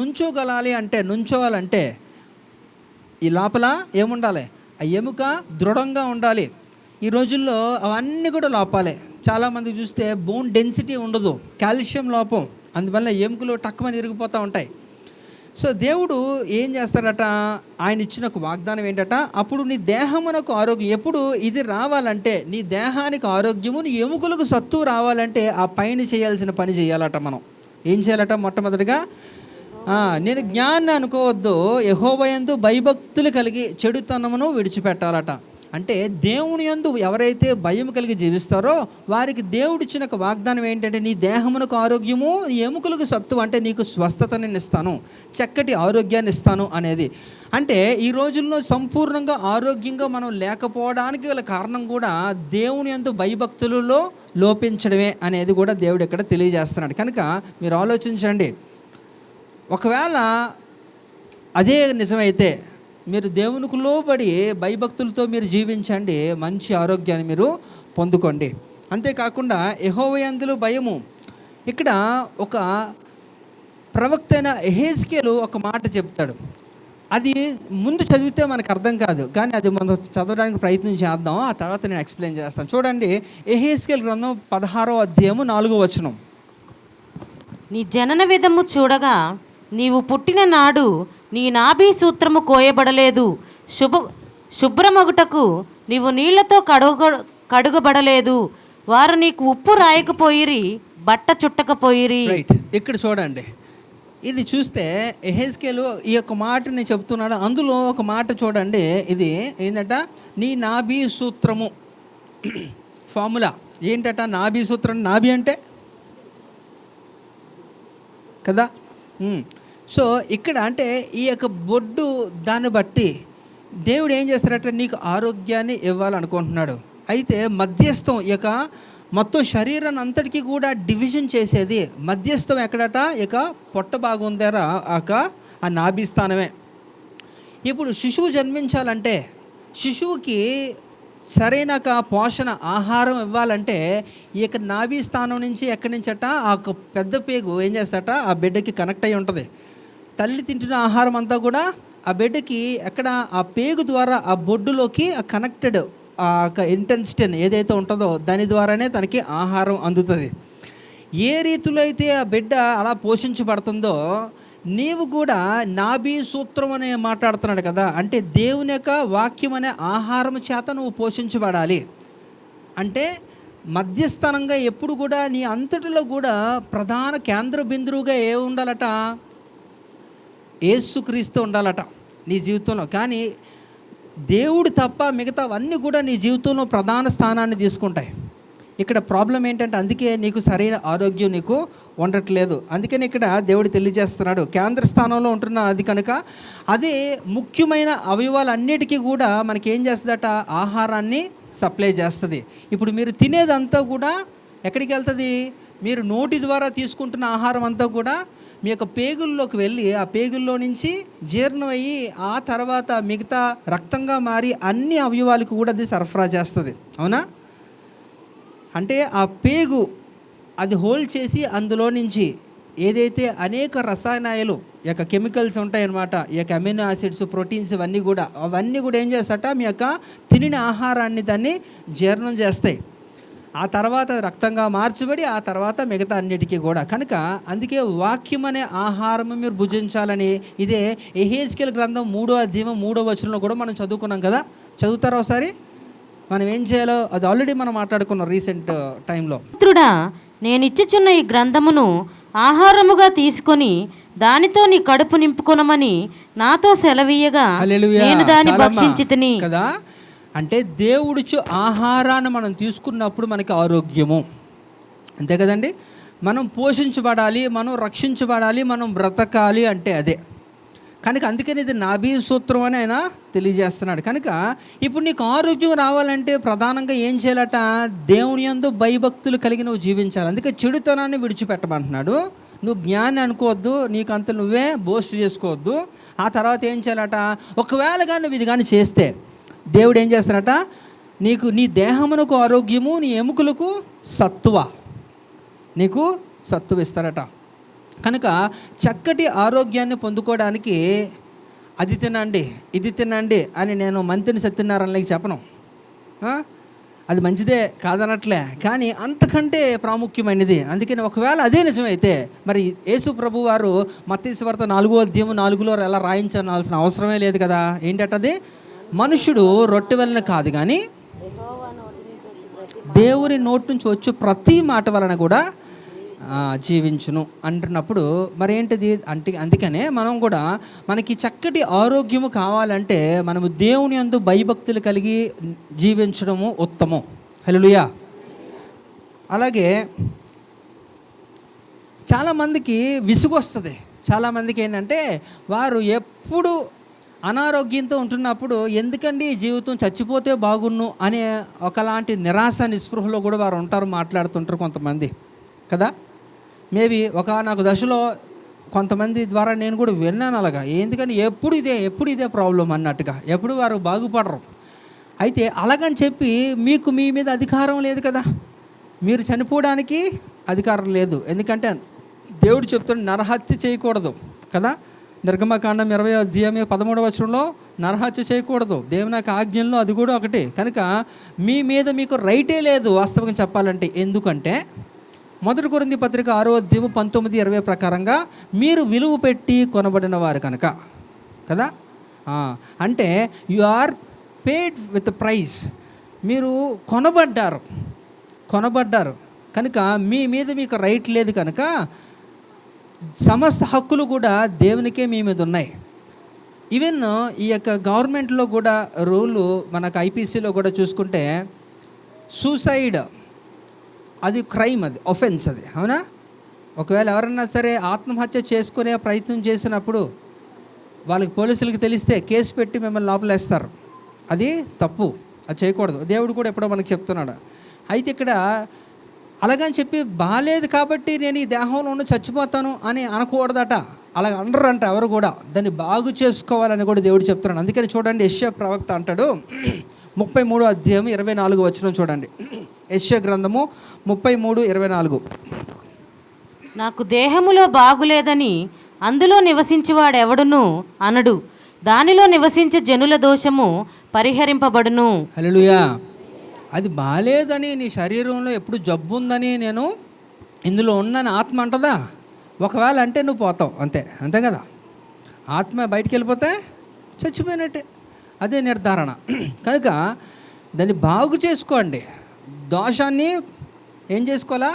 నుంచోవాలంటే ఈ లోపల ఏముండాలి? ఆ ఎముక దృఢంగా ఉండాలి. ఈ రోజుల్లో అవన్నీ కూడా లోపాలే. చాలామంది చూస్తే బోన్ డెన్సిటీ ఉండదు, కాల్షియం లోపం, అందువల్ల ఎముకలు టక్కుమని ఇరిగిపోతూ ఉంటాయి. సో దేవుడు ఏం చేస్తాడట? ఆయన ఇచ్చిన ఒక వాగ్దానం ఏంటట? అప్పుడు నీ దేహమునకు ఆరోగ్యం. ఎప్పుడు ఇది రావాలంటే, నీ దేహానికి ఆరోగ్యము, నీ ఎముకలకు సత్తువ రావాలంటే ఆ పైన చేయాల్సిన పని చేయాలట. మనం ఏం చేయాలట? మొట్టమొదటిగా నేను జ్ఞానాన్ని అనుకోవద్దు, యెహోవా యందు భయభక్తులు కలిగి చెడుతనమును విడిచిపెట్టాలట. అంటే దేవుని యందు ఎవరైతే భయం కలిగి జీవిస్తారో వారికి దేవుడు ఇచ్చిన ఒక వాగ్దానం ఏంటంటే, నీ దేహమునకు ఆరోగ్యము, నీ ఎముకలకు సత్తువ, అంటే నీకు స్వస్థతని ఇస్తాను, చక్కటి ఆరోగ్యాన్ని ఇస్తాను అనేది. అంటే ఈ రోజుల్లో సంపూర్ణంగా ఆరోగ్యంగా మనం లేకపోవడానికి గల కారణం కూడా దేవుని యందు భయభక్తులలో లోపించడమే అనేది కూడా దేవుడు ఇక్కడ తెలియజేస్తున్నాడు. కనుక మీరు ఆలోచించండి, ఒకవేళ అదే నిజమైతే మీరు దేవునికి లోబడి భయభక్తులతో మీరు జీవించండి, మంచి ఆరోగ్యాన్ని మీరు పొందుకోండి. అంతేకాకుండా యెహోవా యందు భయము. ఇక్కడ ఒక ప్రవక్త అయిన యెహెజ్కేలు ఒక మాట చెప్తాడు. అది ముందు చదివితే మనకు అర్థం కాదు, కానీ అది మనం చదవడానికి ప్రయత్నం చేద్దాం, ఆ తర్వాత నేను ఎక్స్ప్లెయిన్ చేస్తాను. చూడండి, యెహెజ్కేలు గ్రంథం 16వ అధ్యాయము 4వ వచనం. నీ జనన విధము చూడగా నీవు పుట్టిన నాడు నీ నాభి సూత్రము కోయబడలేదు, శుభ్రమగుటకు నీవు నీళ్లతో కడుగబడలేదు, వారు నీకు ఉప్పు రాయకపోయిరి, బట్ట చుట్టకపోయిరి. రైట్. ఇక్కడ చూడండి, ఇది చూస్తే యెహెజ్కేలు ఈ యొక్క మాటని చెప్తున్నాడు. అందులో ఒక మాట చూడండి, ఇది ఏంటంట? నీ నాభి సూత్రము. ఫార్ములా ఏంటట? నాభి సూత్రం. నాభి అంటే కదా. సో ఇక్కడ అంటే ఈ యొక్క బొడ్డు, దాన్ని బట్టి దేవుడు ఏం చేస్తారంటే నీకు ఆరోగ్యాన్ని ఇవ్వాలనుకుంటున్నాడు. అయితే మధ్యస్థం, ఈ యొక్క మొత్తం శరీరాన్ని అంతటికీ కూడా డివిజన్ చేసేది మధ్యస్థం ఎక్కడట? ఇక పొట్ట బాగుందారా ఆ నాభి స్థానమే. ఇప్పుడు శిశువు జన్మించాలంటే, శిశువుకి సరైన పోషణ ఆహారం ఇవ్వాలంటే ఈ యొక్క నాభి స్థానం నుంచి ఎక్కడి నుంచట ఆ పెద్ద పేగు ఏం చేస్తాట? ఆ బిడ్డకి కనెక్ట్ అయి ఉంటుంది. తల్లి తింటున్న ఆహారం అంతా కూడా ఆ బిడ్డకి ఎక్కడ? ఆ పేగు ద్వారా ఆ బొడ్డులోకి ఆ కనెక్టెడ్ ఆ ఇంటెన్సిటన్ ఏదైతే ఉంటుందో దాని ద్వారానే తనకి ఆహారం అందుతుంది. ఏ రీతిలో అయితే ఆ బిడ్డ అలా పోషించబడుతుందో, నీవు కూడా నాభి సూత్రం అనే మాట్లాడుతున్నాడు కదా, అంటే దేవుని యొక్క వాక్యం అనే ఆహారం చేత నువ్వు పోషించబడాలి. అంటే మధ్యస్థానంగా ఎప్పుడు కూడా నీ అంతటిలో కూడా ప్రధాన కేంద్ర బిందువుగా ఏ ఉండాలట? యేసుక్రీస్తు ఉండాలట నీ జీవితంలో. కానీ దేవుడు తప్ప మిగతావన్నీ కూడా నీ జీవితంలో ప్రధాన స్థానాన్ని తీసుకుంటాయి. ఇక్కడ ప్రాబ్లం ఏంటంటే, అందుకే నీకు సరైన ఆరోగ్యం నీకు ఉండట్లేదు. అందుకని ఇక్కడ దేవుడు తెలియజేస్తున్నాడు, కేంద్ర స్థానంలో ఉంటున్న అది కనుక అదే ముఖ్యమైన అవయవాలన్నిటికీ కూడా మనకి ఏం చేస్తుందట? ఆహారాన్ని సప్లై చేస్తుంది. ఇప్పుడు మీరు తినేదంతా కూడా ఎక్కడికి వెళ్తుంది? మీరు నోటి ద్వారా తీసుకుంటున్న ఆహారం అంతా కూడా మీ యొక్క పేగుల్లోకి వెళ్ళి ఆ పేగుల్లో నుంచి జీర్ణమయ్యి ఆ తర్వాత మిగతా రక్తంగా మారి అన్ని అవయవాలకు కూడా అది సరఫరా చేస్తుంది. అవునా? అంటే ఆ పేగు అది హోల్డ్ చేసి అందులో నుంచి ఏదైతే అనేక రసాయనాలు ఈ యొక్క కెమికల్స్ ఉంటాయన్నమాట, ఈ యొక్క అమినో యాసిడ్స్, ప్రోటీన్స్ అవన్నీ కూడా ఏం చేస్తాట మీ యొక్క తినిన ఆహారాన్ని దాన్ని జీర్ణం చేస్తాయి. ఆ తర్వాత రక్తంగా మార్చబడి ఆ తర్వాత మిగతా అన్నిటికీ కూడా. కనుక అందుకే వాక్యం అనే ఆహారం మీరు భుజించాలని ఇదే యెహెజ్కేలు గ్రంథం 3వ అధ్యాయం 3వ వచనంలో కూడా మనం చదువుకున్నాం కదా. చదువుతారా ఒకసారి? మనం ఏం చేయాలో అది ఆల్రెడీ మనం మాట్లాడుకున్నాం రీసెంట్ టైంలో. మిత్రుడా, నేనిచ్చుచున్న ఈ గ్రంథమును ఆహారముగా తీసుకొని దానితో నీ కడుపు నింపుకొనమని నాతో సెలవీయగా నేను దాన్ని భక్షించి తిని కదా. అంటే దేవుడిచ్చు ఆహారాన్ని మనం తీసుకున్నప్పుడు మనకి ఆరోగ్యము, అంతే కదండి. మనం పోషించబడాలి, మనం రక్షించబడాలి, మనం బ్రతకాలి అంటే అదే. కనుక అందుకని ఇది నాభి సూత్రం అని ఆయన తెలియజేస్తున్నాడు. కనుక ఇప్పుడు నీకు ఆరోగ్యం రావాలంటే ప్రధానంగా ఏం చేయాలట? దేవుని యందు భయభక్తులు కలిగి నువ్వు జీవించాలి. అందుకే చెడుతనాన్ని విడిచిపెట్టమంటున్నాడు. నువ్వు జ్ఞాని అనుకోవద్దు, నీకు అంత నువ్వే బోస్ట్ చేసుకోవద్దు. ఆ తర్వాత ఏం చేయాలట? ఒకవేళ కానీ నువ్వు ఇది కానీ చేస్తే దేవుడు ఏం చేస్తాడట? నీకు నీ దేహమునకు ఆరోగ్యము, నీ ఎముకలకు సత్తువ, నీకు సత్తువ ఇస్తాడట. కనుక చక్కటి ఆరోగ్యాన్ని పొందుకోవడానికి అది తినండి ఇది తినండి అని నేను మంత్రిని సత్యనారాయణకి చెప్పను. అది మంచిదే కాదనట్లే, కానీ అంతకంటే ప్రాముఖ్యమైనది. అందుకని ఒకవేళ అదే నిజమైతే మరి యేసు ప్రభు వారు మత్తయి సువార్త 4వ అధ్యాయం 4లో ఎలా రాయించాల్సిన అవసరమే లేదు కదా. ఏంటంటే మనుషుడు రొట్టె వలన కాదు కానీ దేవుని నోటి నుంచి వచ్చే ప్రతి మాట వలన కూడా జీవించును అంటున్నప్పుడు మరి ఏంటిది అంటే, అందుకనే మనం కూడా మనకి చక్కటి ఆరోగ్యము కావాలంటే మనము దేవుని యందు భయభక్తులు కలిగి జీవించడము ఉత్తమం. హల్లెలూయా. అలాగే చాలామందికి విసుగు వస్తుంది. చాలామందికి ఏంటంటే వారు ఎప్పుడు అనారోగ్యంతో ఉంటున్నప్పుడు ఎందుకండి ఈ జీవితం చచ్చిపోతే బాగున్ను అనే ఒకలాంటి నిరాశ నిస్పృహలో కూడా వారు ఉంటారు, మాట్లాడుతుంటారు కొంతమంది కదా. మేబీ నాకు దశలో కొంతమంది ద్వారా నేను కూడా విన్నాను అలాగా. ఎందుకని ఎప్పుడు ఇదే ప్రాబ్లం అన్నట్టుగా, ఎప్పుడు వారు బాగుపడరు. అయితే అలాగని చెప్పి మీకు మీ మీద అధికారం లేదు కదా, మీరు చనిపోవడానికి అధికారం లేదు. ఎందుకంటే దేవుడు చెప్తున్నాడు నరహత్య చేయకూడదు కదా. నిర్గమకాండం 20వ అధ్యాయం 13వ వచనంలో నరహత్య చేయకూడదు, దేవుని యొక్క ఆజ్ఞల్లో అది కూడా ఒకటి. కనుక మీ మీద మీకు రైటే లేదు వాస్తవంగా చెప్పాలంటే. ఎందుకంటే 1 కొరింథీ పత్రిక 6వ అధ్యాయం 19-20 ప్రకారంగా మీరు విలువ పెట్టి కొనబడిన వారు కనుక కదా. అంటే you are paid with price, మీరు కొనబడ్డారు కనుక మీ మీద మీకు రైట్ లేదు కనుక సమస్త హక్కులు కూడా దేవునికే మీ మీద ఉన్నాయి. ఈవెన్ ఈ యొక్క గవర్నమెంట్లో కూడా రూలు మనకు ఐపీసీలో కూడా చూసుకుంటే సూసైడ్ అది క్రైమ్, అది ఒఫెన్స్, అది అవునా. ఒకవేళ ఎవరన్నా సరే ఆత్మహత్య చేసుకునే ప్రయత్నం చేసినప్పుడు వాళ్ళకి పోలీసులకు తెలిస్తే కేసు పెట్టి మిమ్మల్ని లోపలేస్తారు. అది తప్పు, అది చేయకూడదు. దేవుడు కూడా ఎప్పుడో మనకు చెప్తున్నాడు. అయితే ఇక్కడ అలాగని చెప్పి బాగాలేదు కాబట్టి నేను ఈ దేహంలో ఉన్న చచ్చిపోతాను అని అనకూడదట. అలాగ అనరంట ఎవరు కూడా. దాన్ని బాగు చేసుకోవాలని కూడా దేవుడు చెప్తున్నాడు. అందుకని చూడండి, యెషయా ప్రవక్త అంటాడు 33వ అధ్యాయం 24వ వచనం చూడండి. యెషయా గ్రంథము 33:24. నాకు దేహములో బాగులేదని అందులో నివసించువాడెవడును అనడు, దానిలో నివసించే జనుల దోషము పరిహరింపబడును. హల్లెలూయా. అది బాగాలేదని నీ శరీరంలో ఎప్పుడు జబ్బు ఉందని నేను ఇందులో ఉన్నాను ఆత్మ అంటదా? ఒకవేళ అంటే నువ్వు పోతావు, అంతే కదా. ఆత్మ బయటికి వెళ్ళిపోతే చచ్చిపోయినట్టే, అదే నిర్ధారణ. కనుక దాన్ని బాగు చేసుకోండి, దోషాన్ని ఏం చేసుకోవాలా?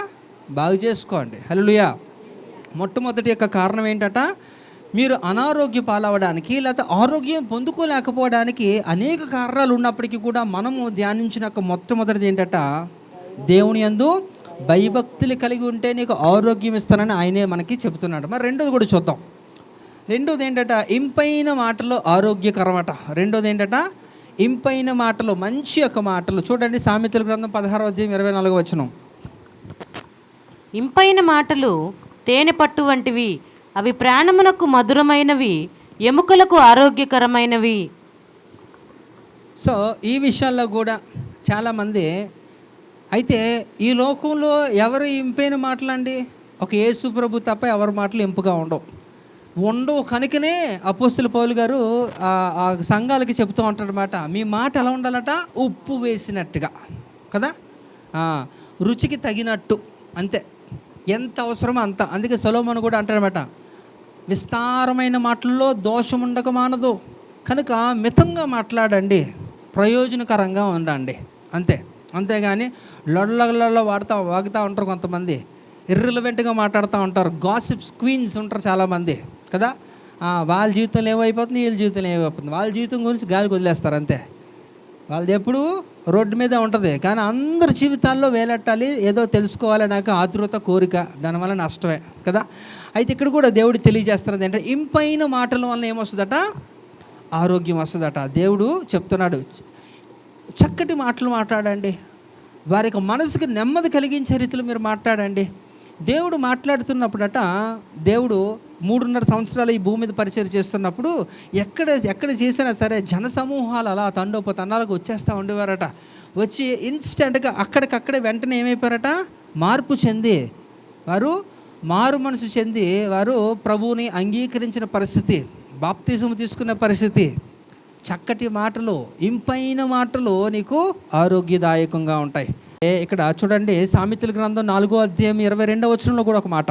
బాగు చేసుకోండి. హల్లెలూయా. మొట్టమొదటి యొక్క కారణం ఏంటట? మీరు అనారోగ్య పాలవడానికి లేకపోతే ఆరోగ్యం పొందుకోలేకపోవడానికి అనేక కారణాలు ఉన్నప్పటికీ కూడా మనము ధ్యానించిన మొట్టమొదటిది ఏంటట? దేవుని యందు భయభక్తులు కలిగి ఉంటే నీకు ఆరోగ్యం ఇస్తానని ఆయనే మనకి చెబుతున్నాడు. మరి రెండోది కూడా చూద్దాం. రెండోది ఏంటట? ఇంపైన మాటలు ఆరోగ్యకరమట. రెండోది ఏంటట? ఇంపైన మాటలు, మంచి యొక్క మాటలు. చూడండి సామెతల గ్రంథం 16వ అధ్యాయం 24వ వచనం. ఇంపైన మాటలు తేనె పట్టు వంటివి, అవి ప్రాణమునకు మధురమైనవి, ఎముకలకు ఆరోగ్యకరమైనవి. సో ఈ విషయాల్లో కూడా చాలామంది అయితే ఈ లోకంలో ఎవరు ఇంపైన మాటలండి, ఒక యేసు ప్రభు తప్ప ఎవరి మాటలు ఇంపుగా ఉండవు కనుకనే అపోస్తలుడు పౌలు గారు ఆ సంఘాలకి చెప్తూ ఉంటాడనమాట, మీ మాట ఎలా ఉండాలట, ఉప్పు వేసినట్టుగా కదా, రుచికి తగినట్టు, అంతే, ఎంత అవసరమో అంత. అందుకే సొలొమోను కూడా అంటాడనమాట, విస్తారమైన మాటల్లో దోషం ఉండక మానదు, కనుక మితంగా మాట్లాడండి, ప్రయోజనకరంగా ఉండండి, అంతేగాని లొల్ల వాగుతూ ఉంటారు కొంతమంది, ఇర్రిలవెంట్గా మాట్లాడుతూ ఉంటారు, గాసిప్స్ క్వీన్స్ ఉంటారు చాలామంది కదా. వాళ్ళ జీవితంలో ఏమైపోతుంది, వీళ్ళ జీవితంలో ఏమైపోతుంది, వాళ్ళ జీవితం గురించి గాలికి వదిలేస్తారు అంతే. వాళ్ళది ఎప్పుడు రోడ్డు మీదే ఉంటుంది, కానీ అందరి జీవితాల్లో వేలెట్టాలి, ఏదో తెలుసుకోవాలి నాకు ఆతృత, కోరిక, దానివల్ల నష్టమే కదా. అయితే ఇక్కడ కూడా దేవుడు తెలియజేస్తున్నది ఏంటంటే, ఇంపైన మాటల వల్ల ఏమొస్తుందట, ఆరోగ్యం వస్తుందట. దేవుడు చెప్తున్నాడు, చక్కటి మాటలు మాట్లాడండి, వారి యొక్క మనసుకి నెమ్మది కలిగించే రీతిలో మీరు మాట్లాడండి. దేవుడు మాట్లాడుతున్నప్పుడట, దేవుడు 3.5 సంవత్సరాలు ఈ భూమి మీద పరిచయం చేస్తున్నప్పుడు ఎక్కడ చేసినా సరే జన సమూహాలు అలా తండోపతండాలకు వచ్చేస్తూ ఉండేవారట. వచ్చి ఇన్స్టెంట్గా అక్కడికక్కడే వెంటనే ఏమైపోయారట, మార్పు చెంది వారు మారు మనసు చెంది వారు ప్రభువుని అంగీకరించిన పరిస్థితి, బాప్తిజం తీసుకున్న పరిస్థితి. చక్కటి మాటలు, ఇంపైన మాటలు నీకు ఆరోగ్యదాయకంగా ఉంటాయి. ఇక్కడ చూడండి, సామెతల గ్రంథం 4వ అధ్యాయం 22వ వచనంలో కూడా ఒక మాట,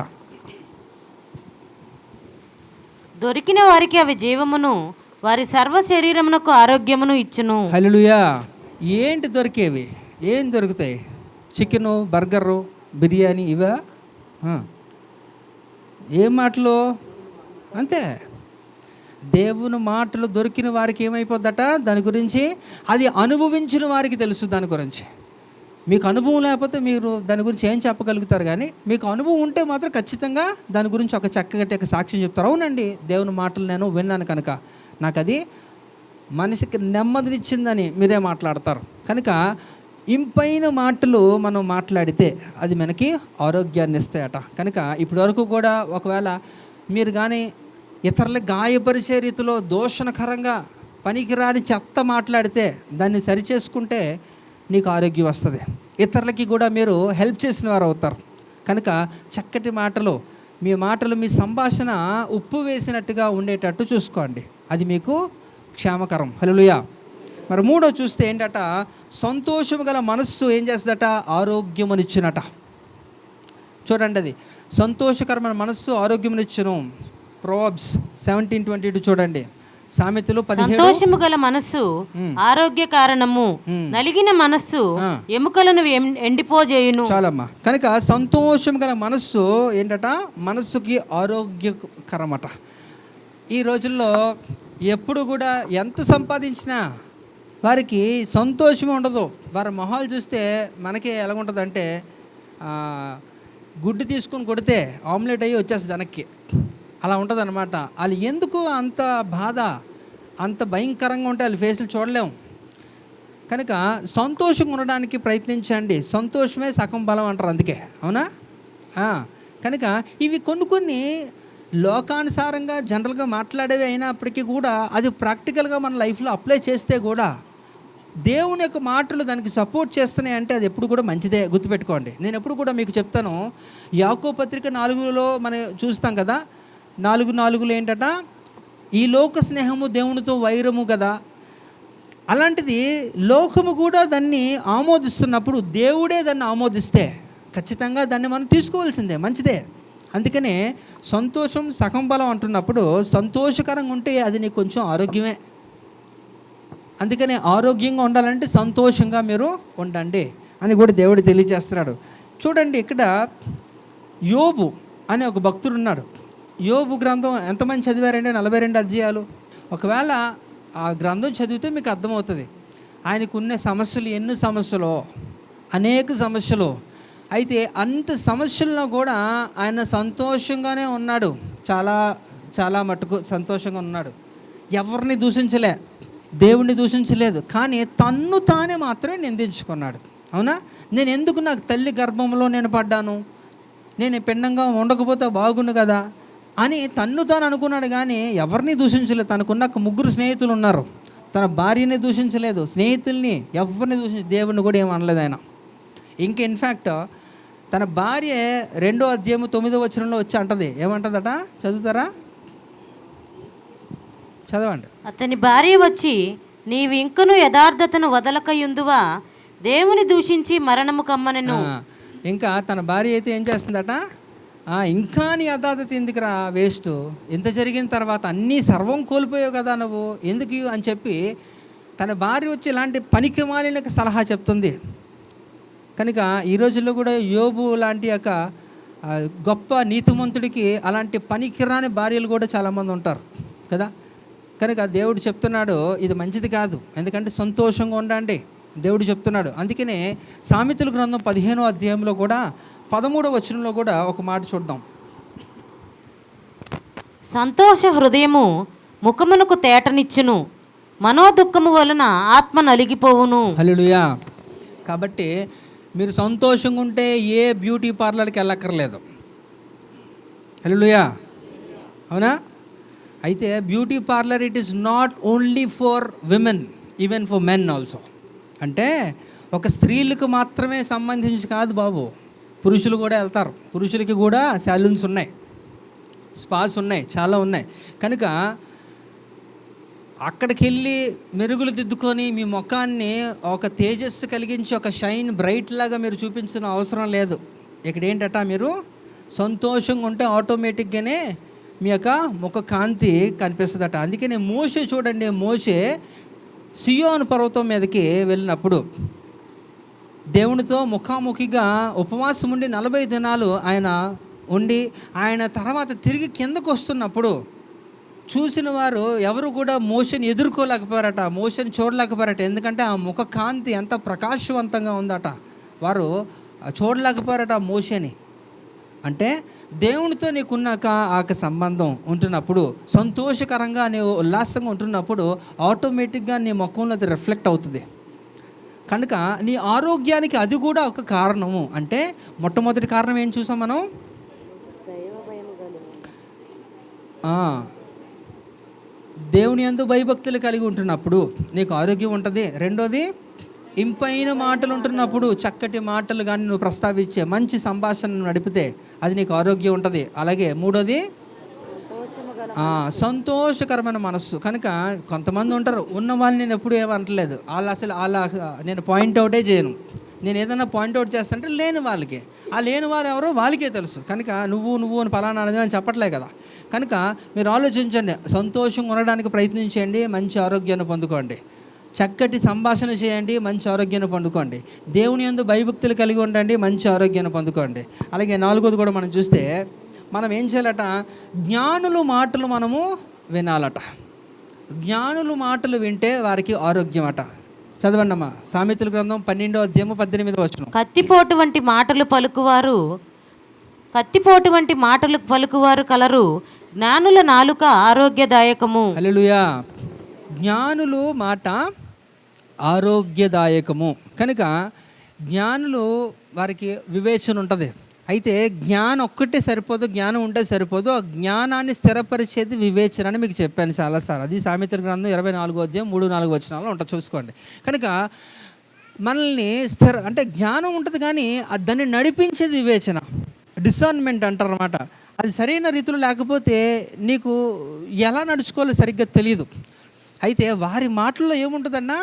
దొరికిన వారికి అవి జీవమును, వారి సర్వ శరీరమునకు ఆరోగ్యమును ఇచ్చును. హల్లెలూయా. ఏంటి దొరికేవి, ఏం దొరుకుతాయి, చికెను, బర్గరు, బిర్యానీ, ఇవా? ఏం మాటలు, అంతే. దేవుని మాటలు దొరికిన వారికి ఏమైపోద్దట, దాని గురించి అది అనుభవించిన వారికి తెలుసు. దాని గురించి మీకు అనుభవం లేకపోతే మీరు దాని గురించి ఏం చెప్పగలుగుతారు, కానీ మీకు అనుభవం ఉంటే మాత్రం ఖచ్చితంగా దాని గురించి ఒక చక్కటి సాక్ష్యం చెప్తారు. అవునండి, దేవుని మాటలు నేను విన్నాను కనుక నాకు అది మనిషికి నెమ్మదినిచ్చిందని మీరే మాట్లాడతారు. కనుక ఇంపైన మాటలు మనం మాట్లాడితే అది మనకి ఆరోగ్యాన్ని ఇస్తాయట. కనుక ఇప్పటి వరకు కూడా ఒకవేళ మీరు కానీ ఇతరులకు గాయపరిచే రీతిలో దోషణకరంగా పనికిరాని చెత్త మాట్లాడితే దాన్ని సరిచేసుకుంటే నీకు ఆరోగ్యం వస్తుంది, ఇతరులకి కూడా మీరు హెల్ప్ చేసిన వారు అవుతారు. కనుక చక్కటి మాటలు, మీ మాటలు, మీ సంభాషణ ఉప్పు వేసినట్టుగా ఉండేటట్టు చూసుకోండి, అది మీకు క్షేమకరం. హల్లెలూయా. మరి 3వ చూస్తే ఏంటట, సంతోషము గల మనస్సు ఏం చేస్తుందట, ఆరోగ్యమునిచ్చునట. చూడండి, అది సంతోషకరమైన మనస్సు ఆరోగ్యమునిచ్చును. ప్రొవర్బ్స్ 17:22 చూడండి. సామెతలు 17. సంతోషము గల మనస్సు ఆరోగ్య కారణము, నలిగిన మనస్సు ఎముకలను ఎండిపోజేయును. చాలమ్మా. కనుక సంతోషం గల మనస్సు ఏంటట, మనస్సుకి ఆరోగ్యకరమట. ఈ రోజుల్లో ఎప్పుడు కూడా ఎంత సంపాదించినా వారికి సంతోషమే ఉండదు. వారి మొహాలు చూస్తే మనకి ఎలాగుంటుందంటే, గుడ్డు తీసుకొని కొడితే ఆమ్లెట్ అయ్యి వచ్చేస్తుంది వెనక్కి, అలా ఉంటుంది అనమాట. వాళ్ళు ఎందుకు అంత బాధ, అంత భయంకరంగా ఉంటే వాళ్ళ ఫేసులు చూడలేము. కనుక సంతోషంగా ఉండడానికి ప్రయత్నించండి, సంతోషమే సగం బలం అంటారు, అందుకే, అవునా? కనుక ఇవి కొన్ని లోకానుసారంగా జనరల్గా మాట్లాడేవి అయినప్పటికీ కూడా అది ప్రాక్టికల్గా మన లైఫ్లో అప్లై చేస్తే కూడా దేవుని యొక్క మాటలు దానికి సపోర్ట్ చేస్తున్నాయి అంటే అది ఎప్పుడు కూడా మంచిదే, గుర్తుపెట్టుకోండి. నేను ఎప్పుడు కూడా మీకు చెప్తాను, యాకోబు పత్రిక 4లో మనం చూస్తాం కదా, 4:4 ఏంటట, ఈ లోక స్నేహము దేవునితో వైరము కదా. అలాంటిది లోకము కూడా దాన్ని ఆమోదిస్తున్నప్పుడు దేవుడే దాన్ని ఆమోదిస్తే ఖచ్చితంగా దాన్ని మనం తీసుకోవాల్సిందే, మంచిదే. అందుకనే సంతోషం సగం బలం అంటున్నప్పుడు సంతోషకరంగా ఉంటే అది నీకు కొంచెం ఆరోగ్యమే. అందుకనే ఆరోగ్యంగా ఉండాలంటే సంతోషంగా మీరు ఉండండి అని కూడా దేవుడు తెలియజేస్తున్నాడు. చూడండి, ఇక్కడ యోబు అనే ఒక భక్తుడు ఉన్నాడు. యోబు గ్రంథం ఎంతమంది చదివారంటే 42 అధ్యాయాలు. ఒకవేళ ఆ గ్రంథం చదివితే మీకు అర్థమవుతుంది ఆయనకున్న సమస్యలు, ఎన్ని సమస్యలు, అనేక సమస్యలు. అయితే అంత సమస్యల్లో కూడా ఆయన సంతోషంగానే ఉన్నాడు, చాలా మటుకు సంతోషంగా ఉన్నాడు. ఎవరిని దూషించలే, దేవుణ్ణి దూషించలేదు, కానీ తన్ను తానే మాత్రమే నిందించుకున్నాడు. అవునా? నేను ఎందుకు, నాకు తల్లి గర్భంలో నేను పడ్డాను, నేను పిండంగా ఉండకపోతే బాగుండు కదా, అని తన్ను తాను అనుకున్నాడు, కానీ ఎవరిని దూషించలేదు. తనకున్న ముగ్గురు స్నేహితులు ఉన్నారు, తన భార్యని దూషించలేదు, స్నేహితుల్ని ఎవరిని దేవుని కూడా ఏమనలేదు ఆయన. ఇంకా ఇన్ఫ్యాక్ట్ తన భార్య 2వ అధ్యాయము 9వ వచనంలో వచ్చి అంటది, ఏమంటదట, చదువుతారా? చదవండి. అతని భార్య వచ్చి, నీవు ఇంకను యథార్థతను వదలకయుందువా, దేవుని దూషించి మరణము కమ్మనెను. ఇంకా తన భార్య అయితే ఏం చేస్తుందట, ఇంకా నీ యథార్థత ఎందుకురా, వేస్ట్, ఇంత జరిగిన తర్వాత అన్నీ సర్వం కోల్పోయావు కదా నువ్వు, ఎందుకు అని చెప్పి తన భార్య వచ్చి ఇలాంటి పనికి మాలిన సలహా చెప్తుంది. కనుక ఈ రోజుల్లో కూడా యోబు లాంటి యొక్క గొప్ప నీతిమంతుడికి అలాంటి పనికిరాని భార్యలు కూడా చాలామంది ఉంటారు కదా. కనుక దేవుడు చెప్తున్నాడు, ఇది మంచిది కాదు, ఎందుకంటే సంతోషంగా ఉండండి దేవుడు చెప్తున్నాడు. అందుకనే సామెతల గ్రంథం 15వ అధ్యాయంలో కూడా 13వ వచనంలో కూడా ఒక మాట చూద్దాం. సంతోష హృదయము ముఖమునకు తేటనిచ్చును, మనోదుఃఖము వలన ఆత్మ నలిగిపోవును. హల్లెలూయా. కాబట్టి మీరు సంతోషంగా ఉంటే ఏ బ్యూటీ పార్లర్కి వెళ్ళక్కర్లేదు. హల్లెలూయా, అవునా? అయితే beauty parlour it is not only for women, even for men also. అంటే ఒక స్త్రీలకు మాత్రమే సంబంధించి కాదు బాబు, పురుషులు కూడా వెళ్తారు. పురుషులకి కూడా సెలూన్స్ ఉన్నాయి, స్పాస్ ఉన్నాయి, చాలా ఉన్నాయి. కనుక అక్కడికి వెళ్ళి మెరుగులు దిద్దుకొని మీ ముఖాన్ని ఒక తేజస్సు కలిగించి ఒక షైన్ బ్రైట్ లాగా మీరు చూపించిన అవసరం లేదు. ఇక్కడ ఏంటట, మీరు సంతోషంగా ఉంటే ఆటోమేటిక్గానే మీ యొక్క ముఖ కాంతి కనిపిస్తుందట. అందుకనే మోషే చూడండి, మోషే సియోను పర్వతం మీదకి వెళ్ళినప్పుడు దేవునితో ముఖాముఖిగా ఉపవాసం ఉండి 40 దినాలు ఆయన ఉండి, ఆయన తర్వాత తిరిగి కిందకు వస్తున్నప్పుడు చూసిన వారు ఎవరు కూడా మోషని ఎదుర్కోలేకపోయారట, మోషని చూడలేకపోయారట. ఎందుకంటే ఆ ముఖ కాంతి ఎంత ప్రకాశవంతంగా ఉందట, వారు చూడలేకపోయారట మోషని. అంటే దేవునితో నీకున్నాక ఆ సంబంధం ఉంటున్నప్పుడు, సంతోషకరంగా నీవు ఉల్లాసంగా ఉంటున్నప్పుడు ఆటోమేటిక్గా నీ ముఖంలో అది రిఫ్లెక్ట్ అవుతుంది. కనుక నీ ఆరోగ్యానికి అది కూడా ఒక కారణము. అంటే మొట్టమొదటి కారణం ఏం చూసాం మనం, దేవుని యందు భయభక్తులు కలిగి ఉంటున్నప్పుడు నీకు ఆరోగ్యం ఉంటుంది. రెండోది, ఇంపైన మాటలు ఉంటున్నప్పుడు, చక్కటి మాటలు కానీ నువ్వు ప్రస్తావించే మంచి సంభాషణ నడిపితే అది నీకు ఆరోగ్యం ఉంటుంది. అలాగే మూడోది, సంతోషకరమైన మనస్సు. కనుక కొంతమంది ఉంటారు, ఉన్న వాళ్ళని నేను ఎప్పుడు ఏమంటలేదు, అలా నేను పాయింట్అవుటే చేయను. నేను ఏదైనా పాయింట్అవుట్ చేస్తానంటే లేని వాళ్ళకి, ఆ లేని వారు ఎవరో వాళ్ళకే తెలుసు. కనుక నువ్వు అని ఫలానా అనేది అని చెప్పట్లే కదా. కనుక మీరు ఆలోచించండి, సంతోషంగా ఉండడానికి ప్రయత్నించండి, మంచి ఆరోగ్యాన్ని పొందుకోండి. చక్కటి సంభాషణ చేయండి, మంచి ఆరోగ్యాన్ని పొందుకోండి. దేవుని యందు భయభక్తులు కలిగి ఉండండి, మంచి ఆరోగ్యాన్ని పొందుకోండి. అలాగే 4వది కూడా మనం చూస్తే, మనం ఏం చేయాలట, జ్ఞానుల మాటలు మనము వినాలట. జ్ఞానుల మాటలు వింటే వారికి ఆరోగ్యం అట. చదవండి అమ్మా, సామెతల గ్రంథం 12వ అధ్యాయము 18వ వచనం. కత్తిపోటు వంటి మాటలు పలుకువారు కలరు, జ్ఞానుల నాలుక ఆరోగ్యదాయకము. హల్లెలూయా. జ్ఞానులు మాట ఆరోగ్యదాయకము. కనుక జ్ఞానులు వారికి వివేచన ఉంటుంది. అయితే జ్ఞానం ఒక్కటే సరిపోదు, జ్ఞానం ఉంటే సరిపోదు, ఆ జ్ఞానాన్ని స్థిరపరిచేది వివేచన అని మీకు చెప్పాను చాలాసార్లు. అది సామెతల గ్రంథం 24వ అధ్యాయం 3-4 వచనాలు ఉంటుంది, చూసుకోండి. కనుక మనల్ని అంటే జ్ఞానం ఉంటుంది, కానీ దాన్ని నడిపించేది వివేచన, డిసర్న్మెంట్ అంటారు అన్నమాట. అది సరైన రీతిలో లేకపోతే నీకు ఎలా నడుచుకోవాలో సరిగ్గా తెలియదు. అయితే వారి మాటల్లో ఏముంటుందన్నా,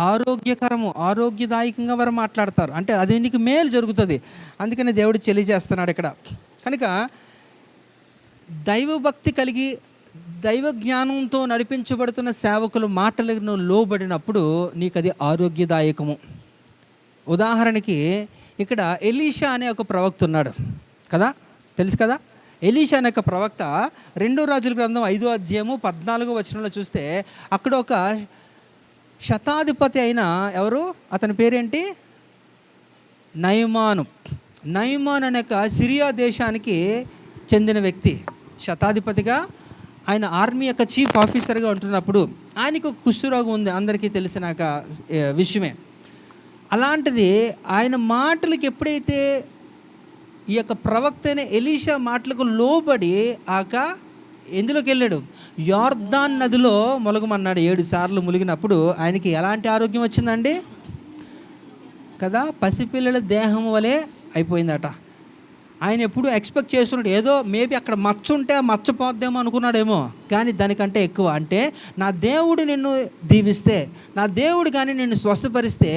ఆరోగ్యకరము, ఆరోగ్యదాయకంగా వారు మాట్లాడతారు. అంటే అది నీకు మేలు జరుగుతుంది. అందుకని దేవుడు తెలియజేస్తున్నాడు ఇక్కడ. కనుక దైవభక్తి కలిగి దైవ జ్ఞానంతో నడిపించబడుతున్న సేవకుల మాటలకు నువ్వు లోబడినప్పుడు నీకు అది ఆరోగ్యదాయకము. ఉదాహరణకి ఇక్కడ ఎలీషా అనే ఒక ప్రవక్త ఉన్నాడు కదా, తెలుసు కదా. ఎలీషా అనే ఒక ప్రవక్త 2 రాజుల గ్రంథం 5వ అధ్యాయము 14వ వచనంలో చూస్తే, అక్కడ ఒక శతాధిపతి అయిన ఎవరు, అతని పేరేంటి, నయమాన్ అనే ఒక సిరియా దేశానికి చెందిన వ్యక్తి. శతాధిపతిగా ఆయన ఆర్మీ యొక్క చీఫ్ ఆఫీసర్గా ఉంటున్నప్పుడు ఆయనకు కుష్ఠరోగం ఉంది, అందరికీ తెలిసిన విషయమే. అలాంటిది ఆయన మాటలకు ఎప్పుడైతే ఈ యొక్క ప్రవక్త అయిన ఎలీషా మాటలకు లోబడి ఎందులోకి వెళ్ళాడు? యోర్దాన్ నదిలో ములగమన్నాడు. 7 సార్లు ములిగినప్పుడు ఆయనకి ఎలాంటి ఆరోగ్యం వచ్చిందండి కదా? పసిపిల్లల దేహం వలె అయిపోయిందట. ఆయన ఎప్పుడు ఎక్స్పెక్ట్ చేస్తున్నాడు, ఏదో మేబీ అక్కడ మచ్చ ఉంటే ఆ మచ్చ పోద్దేమో అనుకున్నాడేమో, కానీ దానికంటే ఎక్కువ. అంటే నా దేవుడు నిన్ను దీవిస్తే, నా దేవుడు కానీ నిన్ను స్వస్థపరిస్తే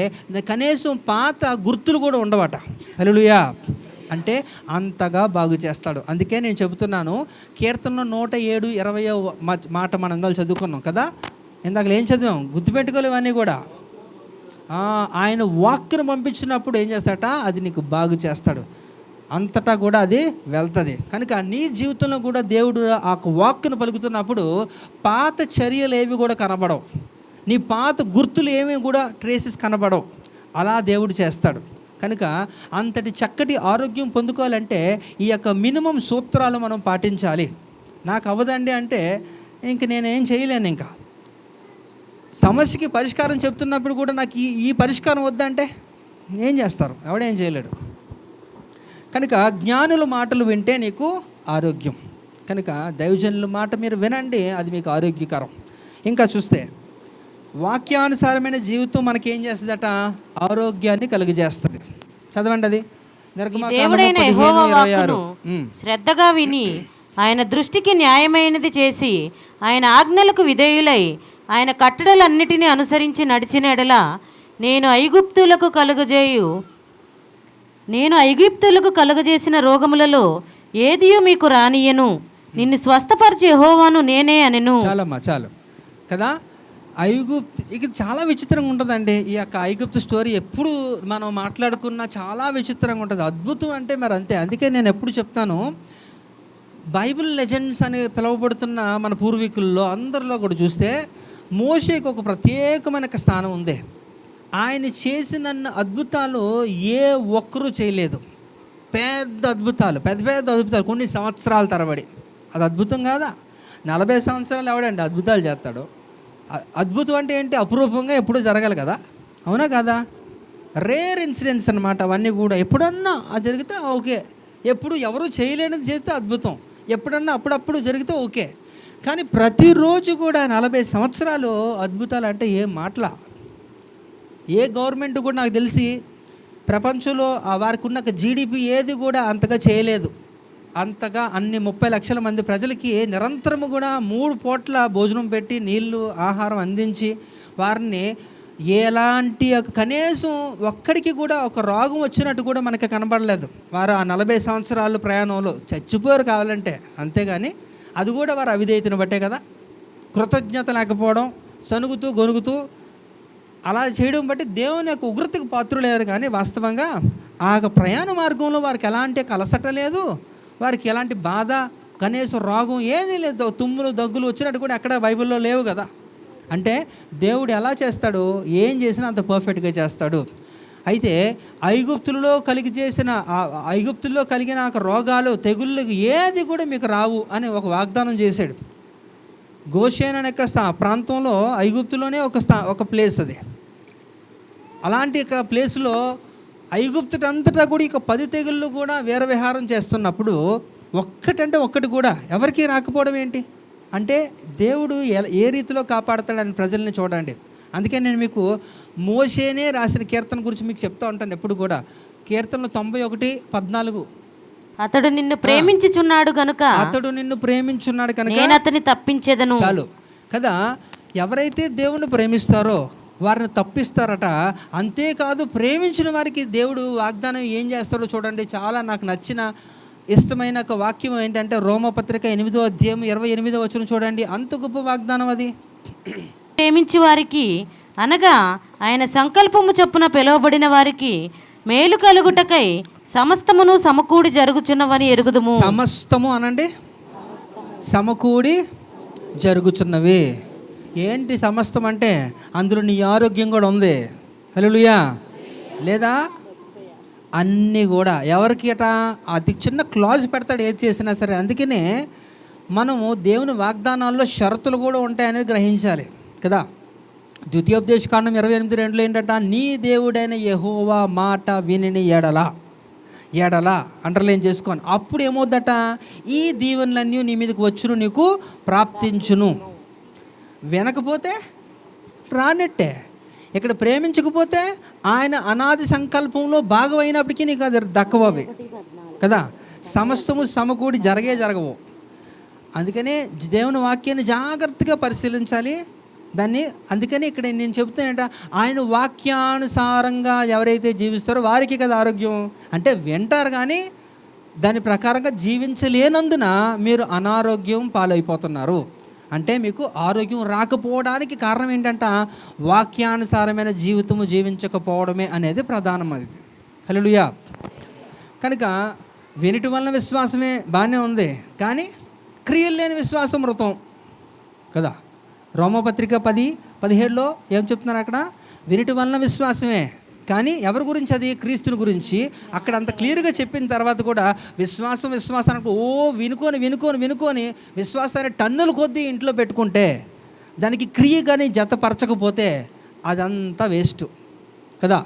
కనీసం పాత గుర్తులు కూడా ఉండవట. హల్లెలూయా. అంటే అంతగా బాగు చేస్తాడు. అందుకే నేను చెబుతున్నాను, కీర్తనలో 107:20 మాట మనం ఇందాక చదువుకున్నాం కదా. ఇందాక ఏం చదివాం? గుర్తుపెట్టుకోలేవు అన్నీ కూడా. ఆయన వాక్ను పంపించినప్పుడు ఏం చేస్తాడట? అది నీకు బాగు చేస్తాడు, అంతటా కూడా అది వెళ్తుంది. కనుక నీ జీవితంలో కూడా దేవుడు ఆ వాక్ను పలుకుతున్నప్పుడు పాత చర్యలు ఏవి కూడా కనబడవు, నీ పాత గుర్తులు ఏమి కూడా ట్రేసెస్ కనబడవు. అలా దేవుడు చేస్తాడు. కనుక అంతటి చక్కటి ఆరోగ్యం పొందుకోవాలంటే ఈ యొక్క మినిమం సూత్రాలు మనం పాటించాలి. నాకు అవ్వదండి అంటే ఇంక నేనేం చేయలేను. ఇంకా సమస్యకి పరిష్కారం చెప్తున్నప్పుడు కూడా నాకు ఈ పరిష్కారం వద్దంటే ఏం చేస్తారు? ఎవడేం చేయలేడు. కనుక జ్ఞానుల మాటలు వింటే నీకు ఆరోగ్యం. కనుక దైవజనుల మాట మీరు వినండి, అది మీకు ఆరోగ్యకరం. ఇంకా చూస్తే వాక్యానుసారమైన జీవితం మనకేం చేస్తుందట? ఆరోగ్యాన్ని కలుగజేస్తుంది. చదవండి అది. దేవుడైన యెహోవా వాక్కును శ్రద్ధగా విని ఆయన దృష్టికి న్యాయమైనది చేసి ఆయన ఆజ్ఞలకు విధేయులై ఆయన కట్టడలన్నిటినీ అనుసరించి నడిచిన ఎడల నేను ఐగుప్తులకు కలుగజేసిన రోగములలో ఏదియూ మీకు రానియను, నిన్ను స్వస్థపరిచే యెహోవాను నేనే అనెను. చాలు కదా. ఐగుప్తు ఇక చాలా విచిత్రంగా ఉంటుందండి. ఈ యొక్క ఐగుప్తు స్టోరీ ఎప్పుడు మనం మాట్లాడుకున్నా చాలా విచిత్రంగా ఉంటుంది. అద్భుతం అంటే మరి అంతే. అందుకే నేను ఎప్పుడు చెప్తాను, బైబిల్ లెజెండ్స్ అని పిలువబడుతున్న మన పూర్వీకుల్లో అందరిలో కూడా చూస్తే మోషేకి ఒక ప్రత్యేకమైన స్థానం ఉంది. ఆయన చేసిన అద్భుతాలు ఏ ఒక్కరూ చేయలేదు. పెద్ద అద్భుతాలు కొన్ని సంవత్సరాల తరబడి. అది అద్భుతం కాదా? 40 సంవత్సరాలు ఎవడండి అద్భుతాలు చేస్తాడు? అద్భుతం అంటే ఏంటి? అపురూపంగా ఎప్పుడూ జరగాలి కదా, అవునా కదా? రేర్ ఇన్సిడెంట్స్ అన్నమాట అవన్నీ కూడా. ఎప్పుడన్నా అది జరిగితే ఓకే, ఎప్పుడు ఎవరు చేయలేనిది చేస్తే అద్భుతం, ఎప్పుడన్నా అప్పుడప్పుడు జరిగితే ఓకే. కానీ ప్రతిరోజు కూడా 40 సంవత్సరాలు అద్భుతాలు అంటే ఏం మాటలా? ఏ గవర్నమెంట్ కూడా నాకు తెలిసి ప్రపంచంలో వారికి ఉన్న జీడిపి ఏది కూడా అంతగా చేయలేదు. అంతగా అన్ని 30 లక్షల మంది ప్రజలకి నిరంతరము కూడా 3 పూట్ల భోజనం పెట్టి నీళ్లు ఆహారం అందించి వారిని ఎలాంటి కనీసం ఒక్కడికి కూడా ఒక రోగం వచ్చినట్టు కూడా మనకి కనబడలేదు. వారు ఆ 40 సంవత్సరాలు ప్రయాణంలో చచ్చిపోయారు కావాలంటే, అంతేగాని అది కూడా వారు అవిధేయతను బట్టే కదా. కృతజ్ఞత లేకపోవడం, సనుగుతూ గొనుగుతూ అలా చేయడం బట్టి దేవుని యొక్క ఉగ్రతకు పాత్రులయ్యారు. కానీ వాస్తవంగా ఆ ప్రయాణ మార్గంలో వారికి ఎలాంటి అలసట లేదు, వారికి ఎలాంటి బాధ, కనీసం రోగం ఏదీ లేదు. తుమ్ములు దగ్గులు వచ్చినట్టు కూడా ఎక్కడ బైబిల్లో లేవు కదా. అంటే దేవుడు ఎలా చేస్తాడో, ఏం చేసినా అంత పర్ఫెక్ట్గా చేస్తాడు. అయితే ఐగుప్తుల్లో కలిగిన రోగాలు తెగుళ్ళకి ఏది కూడా మీకు రావు అని ఒక వాగ్దానం చేశాడు. గోషేన్ అనే ప్రాంతంలో ఐగుప్తులోనే ఒక ప్లేస్ అది. అలాంటి ప్లేస్లో ఐగుప్తుటంతటా కూడా 10 తెగుళ్ళు కూడా వీరవిహారం చేస్తున్నప్పుడు ఒక్కటి కూడా ఎవరికి రాకపోవడం ఏంటి అంటే దేవుడు ఏ రీతిలో కాపాడతాడని ప్రజల్ని చూడండి. అందుకే నేను మీకు మోషేనే రాసిన కీర్తన గురించి మీకు చెప్తా ఉంటాను ఎప్పుడు కూడా. కీర్తనలు 91:14 అతడు నిన్ను ప్రేమించుచున్నాడు కనుక నేను అతన్ని తప్పించేదను. చాలు కదా. ఎవరైతే దేవుణ్ణి ప్రేమిస్తారో వారిని తప్పిస్తారట. అంతేకాదు, ప్రేమించిన వారికి దేవుడు వాగ్దానం ఏం చేస్తాడో చూడండి. చాలా నాకు నచ్చిన ఇష్టమైన ఒక వాక్యం ఏంటంటే రోమపత్రిక 8:28 చూడండి. అంత గొప్ప వాగ్దానం అది. ప్రేమించి వారికి అనగా ఆయన సంకల్పము చొప్పున పిలువబడిన వారికి మేలు కలుగుటకై సమస్తమును సమకూడి జరుగుచున్నవని ఎరుగుదుము. సమస్తము అనండి, సమకూడి జరుగుచున్నవి. ఏంటి సమస్తం అంటే? అందులో నీ ఆరోగ్యం కూడా ఉంది. హల్లెలూయా. లేదా అన్నీ కూడా ఎవరికి అది చిన్న క్లాజ్ పెడతాడు ఏది చేసినా సరే. అందుకనే మనము దేవుని వాగ్దానాల్లో షరతులు కూడా ఉంటాయనేది గ్రహించాలి కదా. ద్వితీయోపదేశకాండం 28:2 ఏంటంట? నీ దేవుడైన యెహోవా మాట విని ఎడల ఎడల అండర్లైన్ చేసుకోని, అప్పుడు ఏమవుద్దట, ఈ దీవెనలన్నీ నీ మీదకి వచ్చును, నీకు ప్రాప్తించును. వినకపోతే రానట్టే. ఇక్కడ ప్రేమించకపోతే ఆయన అనాది సంకల్పంలో భాగమైనప్పటికీ నీకు అది దక్కవవి కదా. సమస్తము సమకూడి జరగవు. అందుకనే దేవుని వాక్యాన్ని జాగ్రత్తగా పరిశీలించాలి దాన్ని. అందుకని ఇక్కడ నేను చెబుతానంట, ఆయన వాక్యానుసారంగా ఎవరైతే జీవిస్తారో వారికి కదా ఆరోగ్యం. అంటే వింటారు కానీ దాని ప్రకారంగా జీవించలేనందున మీరు అనారోగ్యం పాలైపోతున్నారు. అంటే మీకు ఆరోగ్యం రాకపోవడానికి కారణం ఏంటంట, వాక్యానుసారమైన జీవితము జీవించకపోవడమే అనేది ప్రధానం. అది హల్లెలూయా. కనుక వినటి వలన విశ్వాసమే బాగానే ఉంది, కానీ క్రియలు లేని విశ్వాసం మృతం కదా. రోమపత్రిక 10:17 ఏం చెప్తున్నారు అక్కడ, వినటి వలన విశ్వాసమే, కానీ ఎవరి గురించి, అది క్రీస్తుని గురించి. అక్కడ అంత క్లియర్గా చెప్పిన తర్వాత కూడా విశ్వాసానికి వినుకొని విశ్వాసాన్ని టన్నుల కొద్దీ ఇంట్లో పెట్టుకుంటే దానికి క్రియ కానీ జతపరచకపోతే అదంతా వేస్ట్ కదా.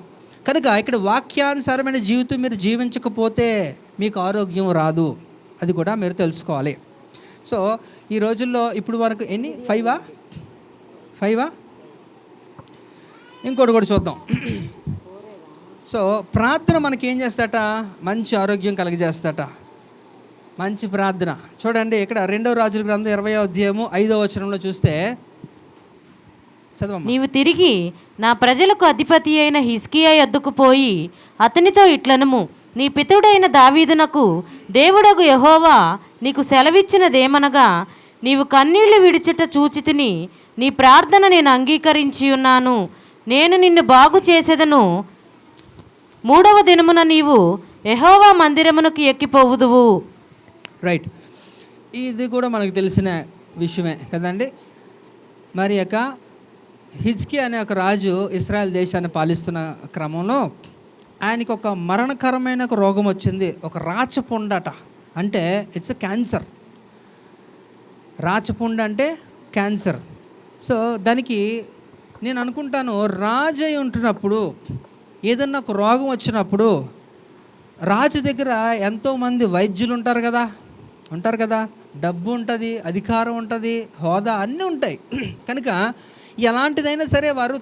కనుక ఇక్కడ వాక్యానుసారమైన జీవితం మీరు జీవించకపోతే మీకు ఆరోగ్యం రాదు, అది కూడా మీరు తెలుసుకోవాలి. సో ఈ రోజుల్లో ఇప్పుడు వరకు ఎన్ని 5 ఇంకోటి కూడా చూద్దాం. సో ప్రార్థన మనకి ఏం చేస్తాట, మంచి ఆరోగ్యం కలుగజేస్తాట. మంచి ప్రార్థన చూడండి, ఇక్కడ 2వ రాజుల గ్రంథం 20వ అధ్యాయము 5వ వచనంలో చూస్తే చదవమ్మా. నీవు తిరిగి నా ప్రజలకు అధిపతి అయిన హిజ్కియా యొద్దకు పోయి అతనితో ఇట్లనుము, నీ పితరుడైన దావీదునకు దేవుడగు యెహోవా నీకు సెలవిచ్చినదేమనగా, నీవు కన్నీళ్లు విడిచుట చూచితిని, నీ ప్రార్థన నేను అంగీకరించి ఉన్నాను, నేను నిన్ను బాగు చేసేదను, 3వ దినమున నీవు యెహోవా మందిరమునకు ఎక్కిపోవుదువు. రైట్, ఇది కూడా మనకు తెలిసిన విషయమే కదండి. మరి యొక్క హిజ్కియా అనే ఒక రాజు ఇశ్రాయేల్ దేశాన్ని పాలిస్తున్న క్రమంలో ఆయనకి ఒక మరణకరమైన ఒక రోగం వచ్చింది, ఒక రాచపుండట. అంటే ఇట్స్ క్యాన్సర్. రాచపుండ అంటే క్యాన్సర్. సో దానికి నేను అనుకుంటాను, రాజు అయి ఉంటున్నప్పుడు ఏదన్నా ఒక రోగం వచ్చినప్పుడు రాజు దగ్గర ఎంతోమంది వైద్యులు ఉంటారు కదా, డబ్బు ఉంటుంది, అధికారం ఉంటుంది, హోదా అన్నీ ఉంటాయి. కనుక ఎలాంటిదైనా సరే వారు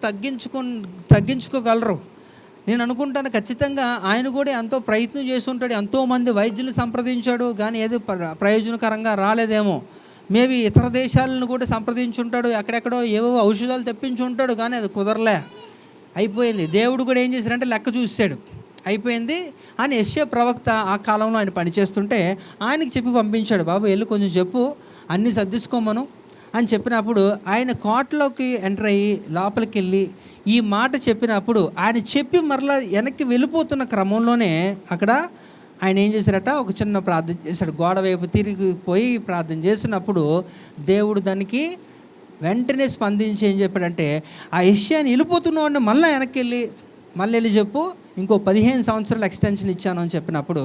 తగ్గించుకోగలరు. నేను అనుకుంటాను ఖచ్చితంగా ఆయన కూడా ఎంతో ప్రయత్నం చేసి ఉంటాడు, ఎంతోమంది వైద్యులు సంప్రదించాడు, కానీ ఏది ప్రయోజనకరంగా రాలేదేమో. మేబీ ఇతర దేశాలను కూడా సంప్రదించుంటాడు, ఎక్కడెక్కడో ఏవో ఔషధాలు తెప్పించి ఉంటాడు, కానీ అది కుదరలే, అయిపోయింది. దేవుడు కూడా ఏం చేశాడంటే లెక్క చూసాడు, అయిపోయింది అని యెషయా ప్రవక్త ఆ కాలంలో ఆయన పనిచేస్తుంటే ఆయనకి చెప్పి పంపించాడు, బాబు వెళ్ళి కొంచెం చెప్పు, అన్నీ సర్దిసుకోమను అని చెప్పినప్పుడు ఆయన కోటలోకి ఎంటర్ అయ్యి లోపలికి వెళ్ళి ఈ మాట చెప్పినప్పుడు ఆయన చెప్పి మరలా వెనక్కి వెళ్ళిపోతున్న క్రమంలోనే అక్కడ ఆయన ఏం చేశారట, ఒక చిన్న ప్రార్థన చేశాడు. గోడ వైపు తిరిగిపోయి ప్రార్థన చేసినప్పుడు దేవుడు దానికి వెంటనే స్పందించి ఏం చెప్పాడంటే, ఆ యెషయాని వెళ్ళిపోతున్నాడు మళ్ళీ వెనక్కి వెళ్ళి చెప్పు, ఇంకో 15 సంవత్సరాలు ఎక్స్టెన్షన్ ఇచ్చాను అని చెప్పినప్పుడు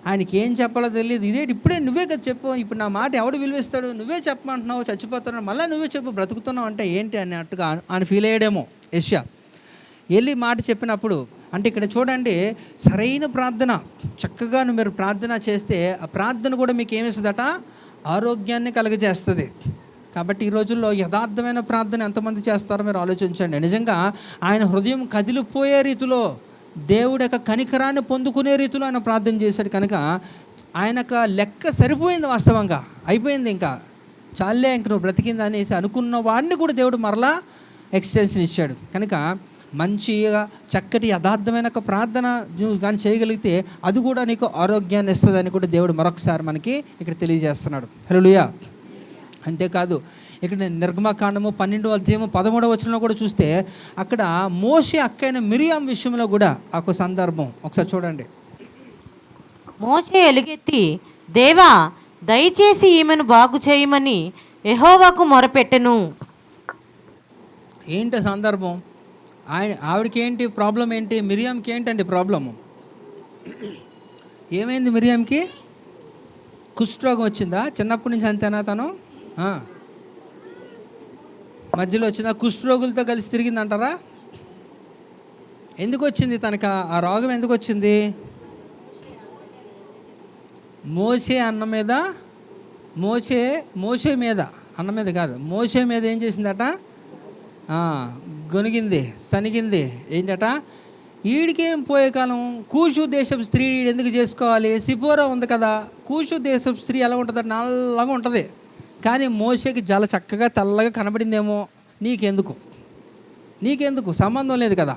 ఆయనకి ఏం చెప్పాలో తెలియదు. ఇప్పుడే నువ్వే కదా చెప్పు, ఇప్పుడు నా మాట ఎవడు విలువిస్తాడు, నువ్వే చెప్పమంటున్నావు, చచ్చిపోతున్నావు, మళ్ళీ నువ్వే చెప్పు, బ్రతుకుతున్నావు అంటే ఏంటి అన్నట్టుగా ఆయన ఫీల్ అయ్యాడేమో యెషయా. వెళ్ళి మాట చెప్పినప్పుడు అంటే ఇక్కడ చూడండి, సరైన ప్రార్థన చక్కగా మీరు ప్రార్థన చేస్తే ఆ ప్రార్థన కూడా మీకు ఏమిస్తుందట, ఆరోగ్యాన్ని కలుగజేస్తుంది. కాబట్టి ఈ రోజుల్లో యథార్థమైన ప్రార్థన ఎంతమంది చేస్తారో మీరు ఆలోచించండి. నిజంగా ఆయన హృదయం కదిలిపోయే రీతిలో, దేవుడి యొక్క కనికరాన్ని పొందుకునే రీతిలో ఆయన ప్రార్థన చేశాడు. కనుక ఆయనకు లెక్క సరిపోయింది, వాస్తవంగా అయిపోయింది, ఇంకా చాలే ఇంక నువ్వు బ్రతికింది అనేసి అనుకున్న వాడిని కూడా దేవుడు మరలా ఎక్స్టెన్షన్ ఇచ్చాడు. కనుక మంచిగా చక్కటి యథార్థమైన ఒక ప్రార్థన నువ్వు కానీ చేయగలిగితే అది కూడా నీకు ఆరోగ్యాన్ని ఇస్తుందని కూడా దేవుడు మరొకసారి మనకి ఇక్కడ తెలియజేస్తున్నాడు. హల్లెలూయా. అంతేకాదు ఇక్కడ నిర్గమకాండము 12వ అధ్యాయము 13వ వచనంలో కూడా చూస్తే అక్కడ మోషే అక్కైన మిరియాం విషయంలో కూడా ఒక సందర్భం ఒకసారి చూడండి. మోషే ఎలుగెత్తి, దేవా దయచేసి ఈమెను బాగు చేయమని యెహోవాకు మొరపెట్టెను. ఏంటి సందర్భం? ఆవిడకి ఏంటి ప్రాబ్లం, ఏంటి మిరియాంకి ఏంటండి ప్రాబ్లము? ఏమైంది మిరియాంకి? కుష్ఠరోగం వచ్చిందా? చిన్నప్పటి నుంచి అంతేనా? తను మధ్యలో వచ్చిందా? కుష్ఠరోగులతో కలిసి తిరిగిందంటారా? ఎందుకు వచ్చింది తనకు ఆ రోగం? ఎందుకు వచ్చింది? మోషే అన్న మీద మోషే మీద అన్న మీద కాదు, మోషే మీద ఏం చేసిందట? గొనిగింది, సనిగింది. ఏంటట? ఈడికేం పోయే కాలం, కూషు దేశపు స్త్రీ ఎందుకు చేసుకోవాలి? సిపోరా ఉంది కదా. కూషు దేశపు స్త్రీ ఎలా ఉంటుంది? నల్లగా ఉంటుంది. కానీ మోషేకి చాలా చక్కగా తెల్లగా కనబడిందేమో. నీకెందుకు సంబంధం లేదు కదా.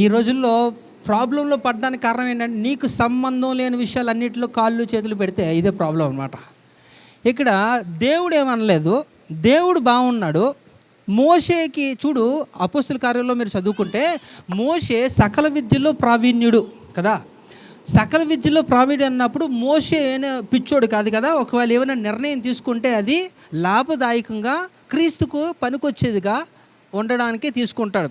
ఈ రోజుల్లో ప్రాబ్లంలో పడడానికి కారణం ఏంటంటే, నీకు సంబంధం లేని విషయాలన్నింటిలో కాళ్ళు చేతులు పెడితే ఇదే ప్రాబ్లం అనమాట. ఇక్కడ దేవుడు ఏమనలేదు, దేవుడు బాగున్నాడు. మోషేకి చూడు, అపోస్తుల కార్యాల్లో మీరు చదువుకుంటే మోషే సకల విద్యలో ప్రావీణ్యుడు కదా. సకల విద్యలో ప్రావీణ్యుడు అన్నప్పుడు మోషే పిచ్చోడు కాదు కదా. ఒకవేళ ఏమైనా నిర్ణయం తీసుకుంటే అది లాభదాయకంగా క్రీస్తుకు పనికొచ్చేదిగా ఉండడానికి తీసుకుంటాడు.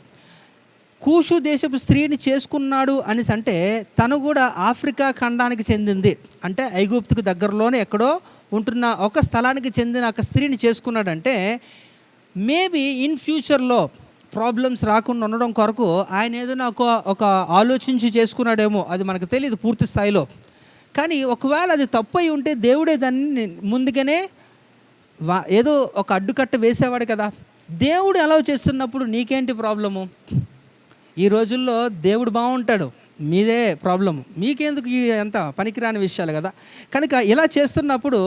కూషు దేశపు స్త్రీని చేసుకున్నాడు అనేసి అంటే తను కూడా ఆఫ్రికా ఖండానికి చెందింది, అంటే ఐగుప్తుకు దగ్గరలోనే ఎక్కడో ఉంటున్న ఒక స్థలానికి చెందిన ఒక స్త్రీని చేసుకున్నాడంటే మేబీ ఇన్ ఫ్యూచర్లో ప్రాబ్లమ్స్ రాకుండా ఉండడం కొరకు ఆయన ఏదైనా ఒక ఆలోచించి చేసుకున్నాడేమో, అది మనకు తెలియదు పూర్తి స్థాయిలో. కానీ ఒకవేళ అది తప్పు అయి ఉంటే దేవుడే దాన్ని ముందుగానే ఏదో ఒక అడ్డుకట్ట వేసేవాడు కదా. దేవుడు అలౌ చేస్తున్నప్పుడు నీకేంటి ప్రాబ్లము? ఈ రోజుల్లో దేవుడు బాగుంటాడు, మీదే ప్రాబ్లము. మీకెందుకు ఎంత పనికిరాని విషయాలు కదా. కనుక ఇలా చేస్తున్నప్పుడు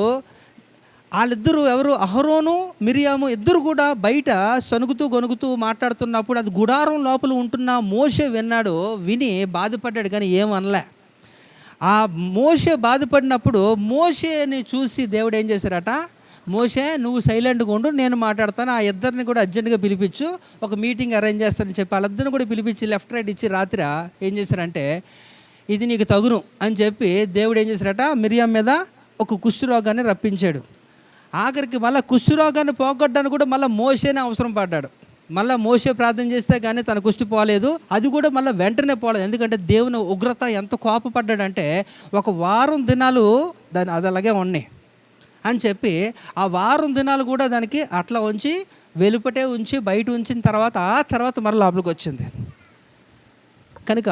వాళ్ళిద్దరూ ఎవరు, అహరోను మిరియాము ఇద్దరు కూడా బయట సనుగుతూ గొనుగుతూ మాట్లాడుతున్నప్పుడు అది గుడారం లోపల ఉంటున్న మోషే విన్నాడు. విని బాధపడ్డాడు, కానీ ఏమనలే. ఆ మోషే బాధపడినప్పుడు మోషేని చూసి దేవుడు ఏం చేశారట, మోషే నువ్వు సైలెంట్గా ఉండు, నేను మాట్లాడతాను, ఆ ఇద్దరిని కూడా అర్జెంటుగా పిలిపించు, ఒక మీటింగ్ అరేంజ్ చేస్తానని చెప్పి వాళ్ళిద్దరిని కూడా పిలిపించి లెఫ్ట్ రైట్ ఇచ్చి రాత్రి ఏం చేశారంటే, ఇది నీకు తగును అని చెప్పి దేవుడు ఏం చేశారట, మిరియాం మీద ఒక కుష్ఠరోగాన్ని రప్పించాడు. ఆఖరికి మళ్ళీ కుష్ఠరోగాన్ని పోగొట్టడానికి కూడా మళ్ళీ మోషేనే అవసరం పడ్డాడు. మళ్ళీ మోషే ప్రార్థన చేస్తే కానీ తన కుష్టి పోలేదు, అది కూడా మళ్ళీ వెంటనే పోలేదు. ఎందుకంటే దేవుని ఉగ్రత ఎంత కోపపడ్డాడంటే ఒక వారం దినాలు దాని అది అలాగే ఉన్నాయి అని చెప్పి ఆ వారం దినాలు కూడా దానికి అట్లా ఉంచి వెలుపటే ఉంచి బయట ఉంచిన తర్వాత ఆ తర్వాత మళ్ళీ లోపలికి వచ్చింది. కనుక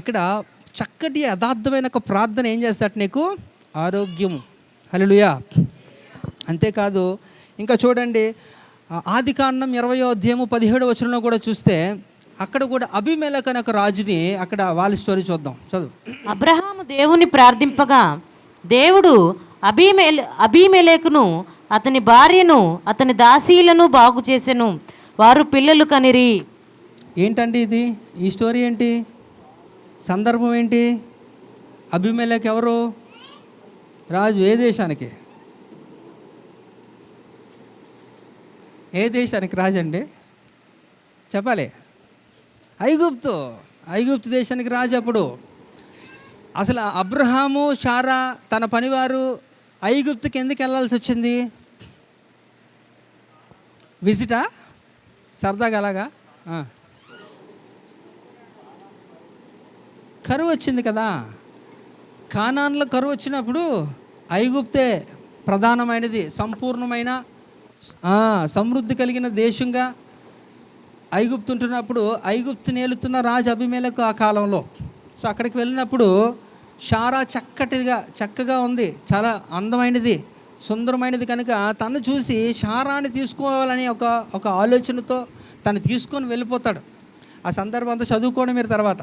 ఇక్కడ చక్కటి యథార్థమైన ఒక ప్రార్థన ఏం చేస్తాడు, నీకు ఆరోగ్యం. హల్లెలూయా. అంతేకాదు ఇంకా చూడండి, ఆదికాండం 20వ అధ్యాయము 17వ వచనంలో కూడా చూస్తే అక్కడ కూడా అబీమెలెకు అనే ఒక రాజుని అక్కడ వాళ్ళ స్టోరీ చూద్దాం, చదువు. అబ్రహాము దేవుని ప్రార్థింపగా దేవుడు అబీమెలెకును అతని భార్యను అతని దాసీలను బాగు చేసెను, వారు పిల్లలు కనిరి. ఏంటండి ఇది? ఈ స్టోరీ ఏంటి? సందర్భం ఏంటి? అబీమెలెకు ఎవరు? రాజు. ఏ దేశానికి? ఏ దేశానికి రాజు అండి? చెప్పాలి. ఐగుప్తు దేశానికి రాజు. అప్పుడు అసలు అబ్రహాము శారా తన పనివారు ఐగుప్తుకి ఎందుకు వెళ్ళాల్సి వచ్చింది? విజిటా? సరదాగా అలాగా? కరువు వచ్చింది కదా. కానాన్లో కరువు వచ్చినప్పుడు ఐగుప్తే ప్రధానమైనది, సంపూర్ణమైన సమృద్ధి కలిగిన దేశంగా ఐగుప్తు ఉంటున్నప్పుడు ఐగుప్తుని ఏలుతున్న రాజు అబీమెలెకు ఆ కాలంలో. సో అక్కడికి వెళ్ళినప్పుడు శారా చక్కగా ఉంది, చాలా అందమైనది, సుందరమైనది. కనుక తను చూసి శారాని తీసుకోవాలని ఒక ఆలోచనతో తను తీసుకొని వెళ్ళిపోతాడు. ఆ సందర్భం అంతా చదువుకోండి మీరు తర్వాత.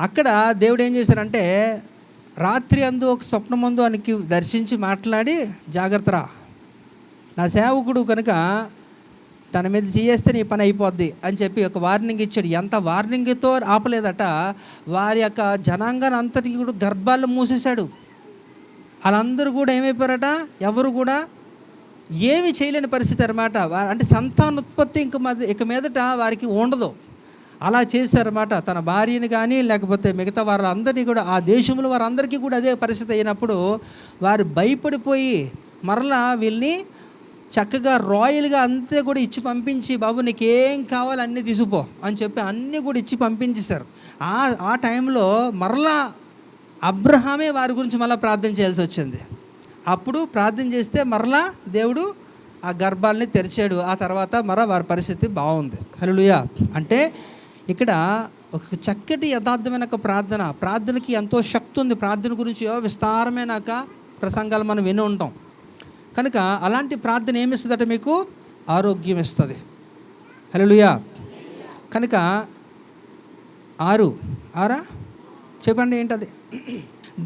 అక్కడ దేవుడు ఏం చేశారంటే రాత్రి అందు ఒక స్వప్నమందు ఆయనకి దర్శించి మాట్లాడి, జాగ్రత్తరా, నా సేవకుడు కనుక తన మీద చేస్తే నీ పని అయిపోద్ది అని చెప్పి ఒక వార్నింగ్ ఇచ్చాడు. ఎంత వార్నింగ్తో ఆపలేదట, వారి యొక్క జనాంగాన్ని అంతటికి కూడా గర్భాలు మూసేశాడు. వాళ్ళందరూ కూడా ఏమైపోయారట, ఎవరు కూడా ఏమి చేయలేని పరిస్థితి అన్నమాట. అంటే సంతానోత్పత్తి ఇక మీదట వారికి ఉండదు. అలా చేశారన్నమాట. తన భార్యని కానీ లేకపోతే మిగతా వారందరినీ కూడా, ఆ దేశంలో వారందరికీ కూడా అదే పరిస్థితి అయినప్పుడు వారు భయపడిపోయి మరలా వీళ్ళని చక్కగా రాయల్గా అంతే కూడా ఇచ్చి పంపించి, బాబు నీకేం కావాలి అన్నీ తీసుకుపో అని చెప్పి అన్నీ కూడా ఇచ్చి పంపించేశారు. ఆ టైంలో మరలా అబ్రహామే వారి గురించి మళ్ళీ ప్రార్థన చేయాల్సి వచ్చింది. అప్పుడు ప్రార్థన చేస్తే మరలా దేవుడు ఆ గర్భాలని తెరిచాడు. ఆ తర్వాత వారి పరిస్థితి బాగుంది. హల్లెలూయా. అంటే ఇక్కడ ఒక చక్కటి యథార్థమైన ఒక ప్రార్థనకి ఎంతో శక్తి ఉంది. ప్రార్థన గురించి విస్తారమైన ప్రసంగాలు మనం విని ఉంటాం. కనుక అలాంటి ప్రార్థన ఏమిస్తుందట? మీకు ఆరోగ్యం ఇస్తుంది. హల్లెలూయా. కనుక 6 చెప్పండి ఏంటది?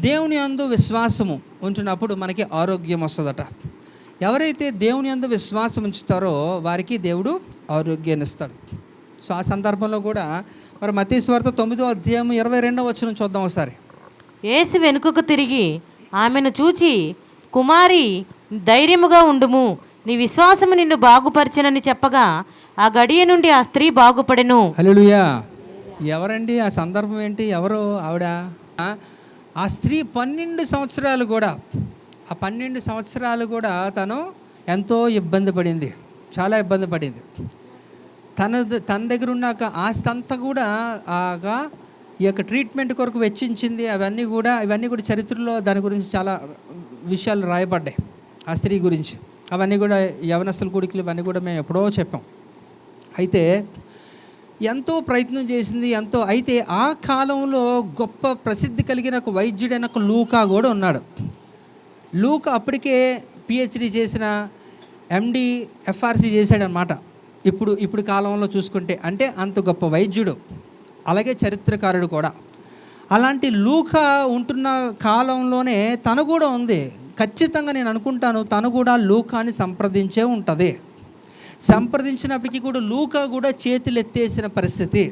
దేవుని యందు విశ్వాసము ఉంచినప్పుడు మనకి ఆరోగ్యం వస్తుందట. ఎవరైతే దేవుని యందు విశ్వాసం ఉంచుతారో వారికి దేవుడు ఆరోగ్యాన్ని ఇస్తాడు. సో ఆ సందర్భంలో కూడా మరి మత్తయి సువార్త 9:22 చూద్దాం ఒకసారి. యేసు వెనుకకు తిరిగి ఆమెను చూచి, కుమారి, ధైర్యముగా ఉండుము, నీ విశ్వాసము నిన్ను బాగుపరిచెనని చెప్పగా ఆ గడియ నుండి ఆ స్త్రీ బాగుపడెను. హల్లెలూయా. ఎవరండి ఆ సందర్భం ఏంటి? ఎవరు ఆవిడ? ఆ స్త్రీ 12 సంవత్సరాలు కూడా, ఆ 12 సంవత్సరాలు కూడా తను ఎంతో ఇబ్బంది పడింది, చాలా ఇబ్బంది పడింది. తన దగ్గర ఉన్న ఆస్తి అంతా కూడా ఈ యొక్క ట్రీట్మెంట్ కొరకు వెచ్చించింది. ఇవన్నీ కూడా చరిత్రలో దాని గురించి చాలా విషయాలు రాయబడ్డాయి ఆ స్త్రీ గురించి. అవన్నీ కూడా యవనస్తుల కూడికలు ఇవన్నీ కూడా మేము ఎప్పుడో చెప్పాం. అయితే ఎంతో ప్రయత్నం చేసింది, అయితే ఆ కాలంలో గొప్ప ప్రసిద్ధి కలిగిన ఒక వైద్యుడైన ఒక లూకా కూడా ఉన్నాడు. లూకా అప్పటికే పిహెచ్డి చేసిన, ఎండి, ఎఫ్ఆర్సి చేశాడనమాట. ఇప్పుడు కాలంలో చూసుకుంటే అంటే అంత గొప్ప వైద్యుడు, అలాగే చరిత్రకారుడు కూడా. అలాంటి లూకా ఉంటున్న కాలంలోనే తను కూడా ఉంది. ఖచ్చితంగా నేను అనుకుంటాను తను కూడా లూకాని సంప్రదించే ఉంటుంది. సంప్రదించినప్పటికీ కూడా లూకా కూడా చేతులు ఎత్తేసిన పరిస్థితి,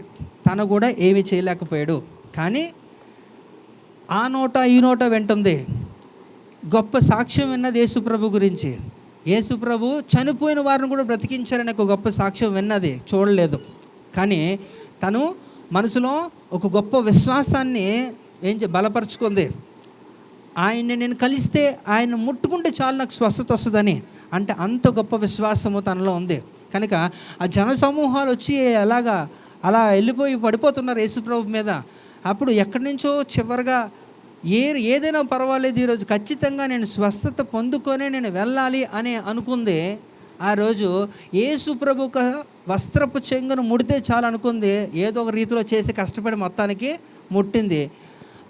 తను కూడా ఏమీ చేయలేకపోయాడు. కానీ ఆ నోట ఈ నోట వింటుంది. గొప్ప సాక్ష్యం విన్నది యేసుప్రభు గురించి. యేసుప్రభు చనిపోయిన వారిని కూడా బ్రతికించారని ఒక గొప్ప సాక్ష్యం విన్నది, చూడలేదు. కానీ తను మనసులో ఒక గొప్ప విశ్వాసాన్ని బలపరుచుకుంది. ఆయన్ని నేను కలిస్తే, ఆయన ముట్టుకుంటే చాలు నాకు స్వస్థత వస్తుందని. అంటే అంత గొప్ప విశ్వాసము తనలో ఉంది. కనుక ఆ జన సమూహాలు వచ్చి అలా వెళ్ళిపోయి పడిపోతున్నారు యేసుప్రభు మీద. అప్పుడు ఎక్కడి నుంచో చివరిగా ఏదైనా పర్వాలేదు, ఈరోజు ఖచ్చితంగా నేను స్వస్థత పొందుకొని నేను వెళ్ళాలి అని అనుకుంది. ఆ రోజు యేసుప్రభు వస్త్రపు చెంగును ముడితే చాలు అనుకుంది. ఏదో ఒక రీతిలో చేసి కష్టపడి మొత్తానికి ముట్టింది.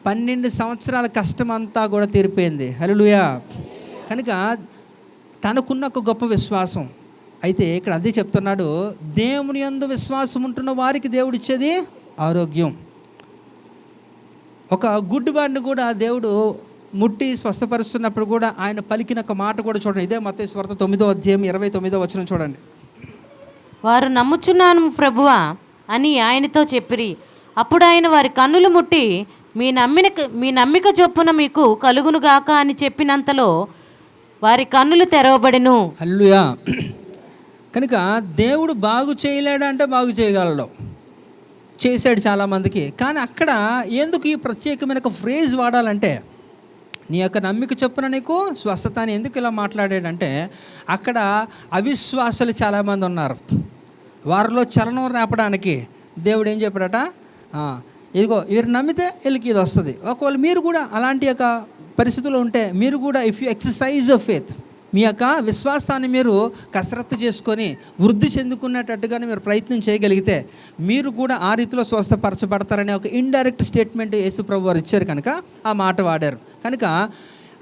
12 సంవత్సరాల కష్టం అంతా కూడా తీరిపోయింది. హల్లెలూయా. కనుక తనకున్న ఒక గొప్ప విశ్వాసం. అయితే ఇక్కడ అదే చెప్తున్నాడు, దేవుని యందు విశ్వాసం ఉంటున్న వారికి దేవుడు ఇచ్చేది ఆరోగ్యం. ఒక గుడ్డివాడిని కూడా దేవుడు ముట్టి స్వస్థపరుస్తున్నప్పుడు కూడా ఆయన పలికిన ఒక మాట కూడా చూడండి. ఇదే మత్తయి సువార్త 9:29 చూడండి. వారు నమ్ముచున్నాను ప్రభువా అని ఆయనతో చెప్పిరి. అప్పుడు ఆయన వారి కన్నులు ముట్టి, మీ నమ్మిక చొప్పున మీకు కలుగునుగాక అని చెప్పినంతలో వారి కన్నులు తెరవబడెను. హల్లెలూయా. కనుక దేవుడు బాగు చేయలేడంటే బాగు చేయగలడు, చేశాడు చాలామందికి. కానీ అక్కడ ఎందుకు ఈ ప్రత్యేకమైన ఒక ఫ్రేజ్ వాడాలంటే, నీ యొక్క నమ్మిక చొప్పున నీకు స్వస్థత అని ఎందుకు ఇలా మాట్లాడాడంటే, అక్కడ అవిశ్వాసులు చాలామంది ఉన్నారు. వారిలో చలనం రేపడానికి దేవుడు ఏం చెప్పాడట, ఇదిగో వీరు నమ్మితే వీళ్ళకి ఇది వస్తుంది. ఒకవేళ మీరు కూడా అలాంటి యొక్క పరిస్థితుల్లో ఉంటే, మీరు కూడా if you exercise of faith, మీ యొక్క విశ్వాసాన్ని మీరు కసరత్తు చేసుకొని వృద్ధి చెందుకునేటట్టుగానే మీరు ప్రయత్నం చేయగలిగితే మీరు కూడా ఆ రీతిలో స్వస్థపరచబడతారనే ఒక ఇండైరెక్ట్ స్టేట్మెంట్ యేసుప్రభు వారు ఇచ్చారు. కనుక ఆ మాట వాడారు. కనుక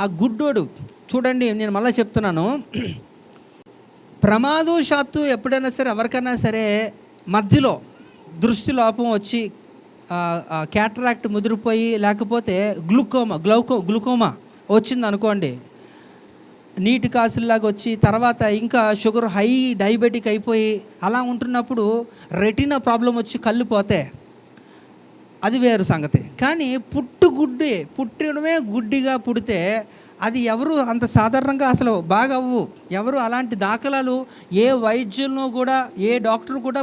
ఆ గుడ్డోడు చూడండి, నేను మళ్ళీ చెప్తున్నాను, ప్రమాదవశాత్తు ఎప్పుడైనా సరే ఎవరికైనా సరే మధ్యలో దృష్టి లోపం వచ్చి క్యాటరాక్ట్ ముదిరిపోయి, లేకపోతే గ్లూకోమా వచ్చింది అనుకోండి, నీటి కాసుల్లాగా వచ్చి తర్వాత ఇంకా షుగర్ హై డయాబెటిక్ అయిపోయి అలా ఉంటున్నప్పుడు రెటీనా ప్రాబ్లం వచ్చి కళ్ళు పోతే అది వేరు సంగతి. కానీ పుట్టడమే గుడ్డిగా పుడితే అది ఎవరు అంత సాధారణంగా అసలు బాగా ఎవరు అలాంటి దాఖలాలు ఏ వైద్యులను కూడా, ఏ డాక్టర్ కూడా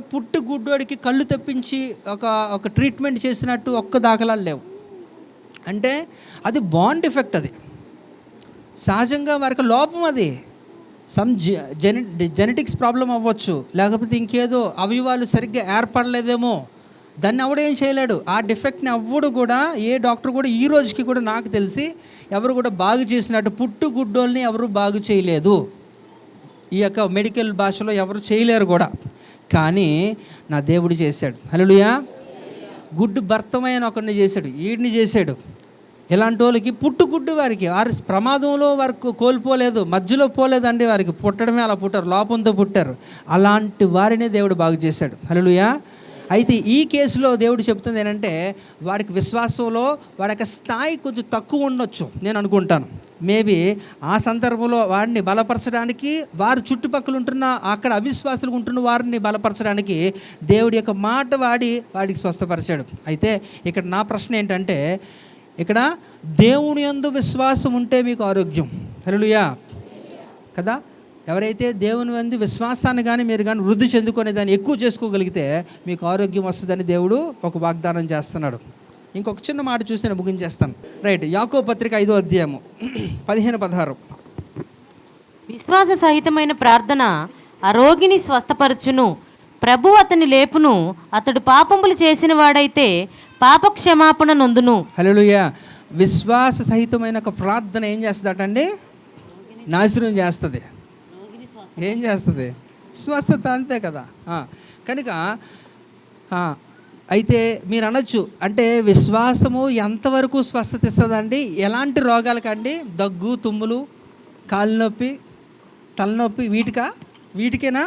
గుడ్డోడికి కళ్ళు తెప్పించి ఒక ట్రీట్మెంట్ చేసినట్టు ఒక్క దాఖలాలు లేవు. అంటే అది బాండ్ ఎఫెక్ట్, అది సహజంగా వారికి లోపం, అది సమ్ జెనెటిక్స్ ప్రాబ్లం అవ్వచ్చు, లేకపోతే ఇంకేదో అవయవాలు సరిగ్గా ఏర్పడలేదేమో, దాన్ని ఎవడేం చేయలేడు. ఆ డిఫెక్ట్ని ఎవడు కూడా, ఏ డాక్టర్ కూడా ఈ రోజుకి కూడా నాకు తెలిసి ఎవరు కూడా బాగు చేసినట్టు గుడ్డోల్ని ఎవరు బాగు చేయలేదు. ఈ యొక్క మెడికల్ భాషలో ఎవరు చేయలేరు కూడా. కానీ నా దేవుడు చేశాడు. హల్లెలూయా. గుడ్డు భర్తమైన ఒకరిని చేశాడు, ఈడిని చేశాడు. ఇలాంటి వాళ్ళకి పుట్టుగుడ్డు వారికి వారి ప్రమాదంలో వారికి కోల్పోలేదు, మధ్యలో పోలేదండి, వారికి పుట్టడమే అలా పుట్టారు, లోపంతో పుట్టారు. అలాంటి వారిని దేవుడు బాగు చేశాడు. హల్లెలూయా. అయితే ఈ కేసులో దేవుడు చెప్తుంది ఏంటంటే వాడికి విశ్వాసంలో వాడి యొక్క స్థాయి కొంచెం తక్కువ ఉండొచ్చు నేను అనుకుంటాను. మేబీ ఆ సందర్భంలో వాడిని బలపరచడానికి, వారి చుట్టుపక్కల ఉంటున్న అక్కడ అవిశ్వాసులు ఉంటున్న వారిని బలపరచడానికి దేవుడి యొక్క మాట వాడికి స్వస్థపరిచాడు. అయితే ఇక్కడ నా ప్రశ్న ఏంటంటే, ఇక్కడ దేవుని యందు విశ్వాసం ఉంటే మీకు ఆరోగ్యం. హల్లెలూయా కదా. ఎవరైతే దేవుని యందు విశ్వాసాన్ని కానీ మీరు కానీ వృద్ధి చెందుకునే దాన్ని ఎక్కువ చేసుకోగలిగితే మీకు ఆరోగ్యం వస్తుందని దేవుడు ఒక వాగ్దానం చేస్తున్నాడు. ఇంకొక చిన్న మాట చూసి నేను ముగించేస్తాను. రైట్, యాకోబు పత్రిక 5వ అధ్యాయము 15-16. విశ్వాస సహితమైన ప్రార్థన ఆ రోగిని స్వస్థపరచును, ప్రభు అతని లేపును, అతడు పాపములు చేసిన వాడైతే పాప క్షమాపణ నొందును. హల్లెలూయా. విశ్వాస సహితమైన ఒక ప్రార్థన ఏం చేస్తుందటండి? నాశనం చేస్తుంది. ఏం చేస్తుంది? స్వస్థత, అంతే కదా. కనుక అయితే మీరు అనొచ్చు, అంటే విశ్వాసము ఎంతవరకు స్వస్థత ఇస్తుందండి? ఎలాంటి రోగాలకండి? దగ్గు, తుమ్ములు, కాలు నొప్పి, తలనొప్పి, వీటికేనా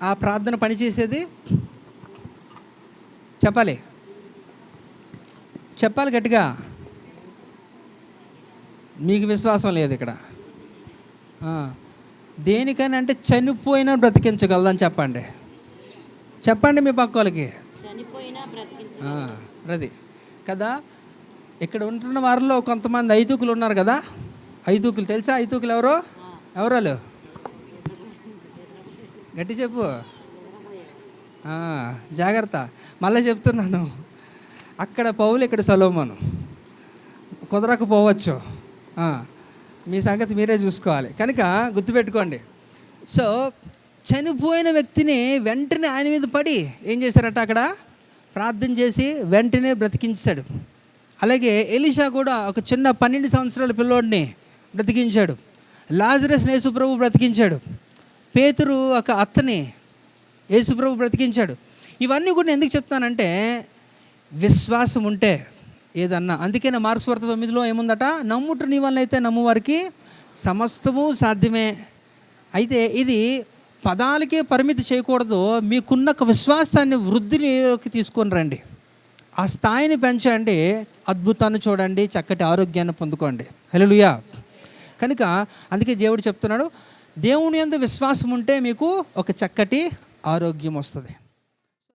ఆ ప్రార్థన పనిచేసేది? చెప్పాలి గట్టిగా. మీకు విశ్వాసం లేదు ఇక్కడ. దేనికని అంటే చనిపోయినా బ్రతికించగలదని చెప్పండి మీ పక్క వాళ్ళకి. అది కదా. ఇక్కడ ఉంటున్న వారిలో కొంతమంది ఐదుకులు ఉన్నారు కదా. ఐదుకులు తెలుసా? ఐదుకులు ఎవరు వాళ్ళు? గట్టి చెప్పు. జాగ్రత్త, మళ్ళీ చెప్తున్నాను. అక్కడ పౌలు, ఇక్కడ సొలొమోను. కుదరకపోవచ్చు, మీ సంగతి మీరే చూసుకోవాలి. కనుక గుర్తుపెట్టుకోండి. సో చనిపోయిన వ్యక్తిని వెంటనే ఆయన మీద పడి ఏం చేశారట? అక్కడ ప్రార్థన చేసి వెంటనే బ్రతికించాడు. అలాగే ఎలీషా కూడా ఒక చిన్న 12 సంవత్సరాల పిల్లోడిని బ్రతికించాడు. లాజరస్ యేసుప్రభు బ్రతికించాడు. పేతురు ఒక అత్తని యేసుప్రభు బ్రతికించాడు. ఇవన్నీ కూడా నేను ఎందుకు చెప్తానంటే విశ్వాసం ఉంటే ఏదన్నా. అందుకే మార్కు సువార్త 9లో ఏముందట? నమ్ముట నీ వల్ల అయితే నమ్మువారికి సమస్తము సాధ్యమే. అయితే ఇది పదాలకే పరిమితి చేయకూడదు. మీకున్న విశ్వాసాన్ని వృద్ధిలోకి తీసుకొని రండి, ఆ స్థాయిని పెంచండి, అద్భుతాన్ని చూడండి, చక్కటి ఆరోగ్యాన్ని పొందుకోండి. హల్లెలూయా. కనుక అందుకే దేవుడు చెప్తున్నాడు, దేవుని యందు విశ్వాసం ఉంటే మీకు ఒక చక్కటి ఆరోగ్యం వస్తుంది.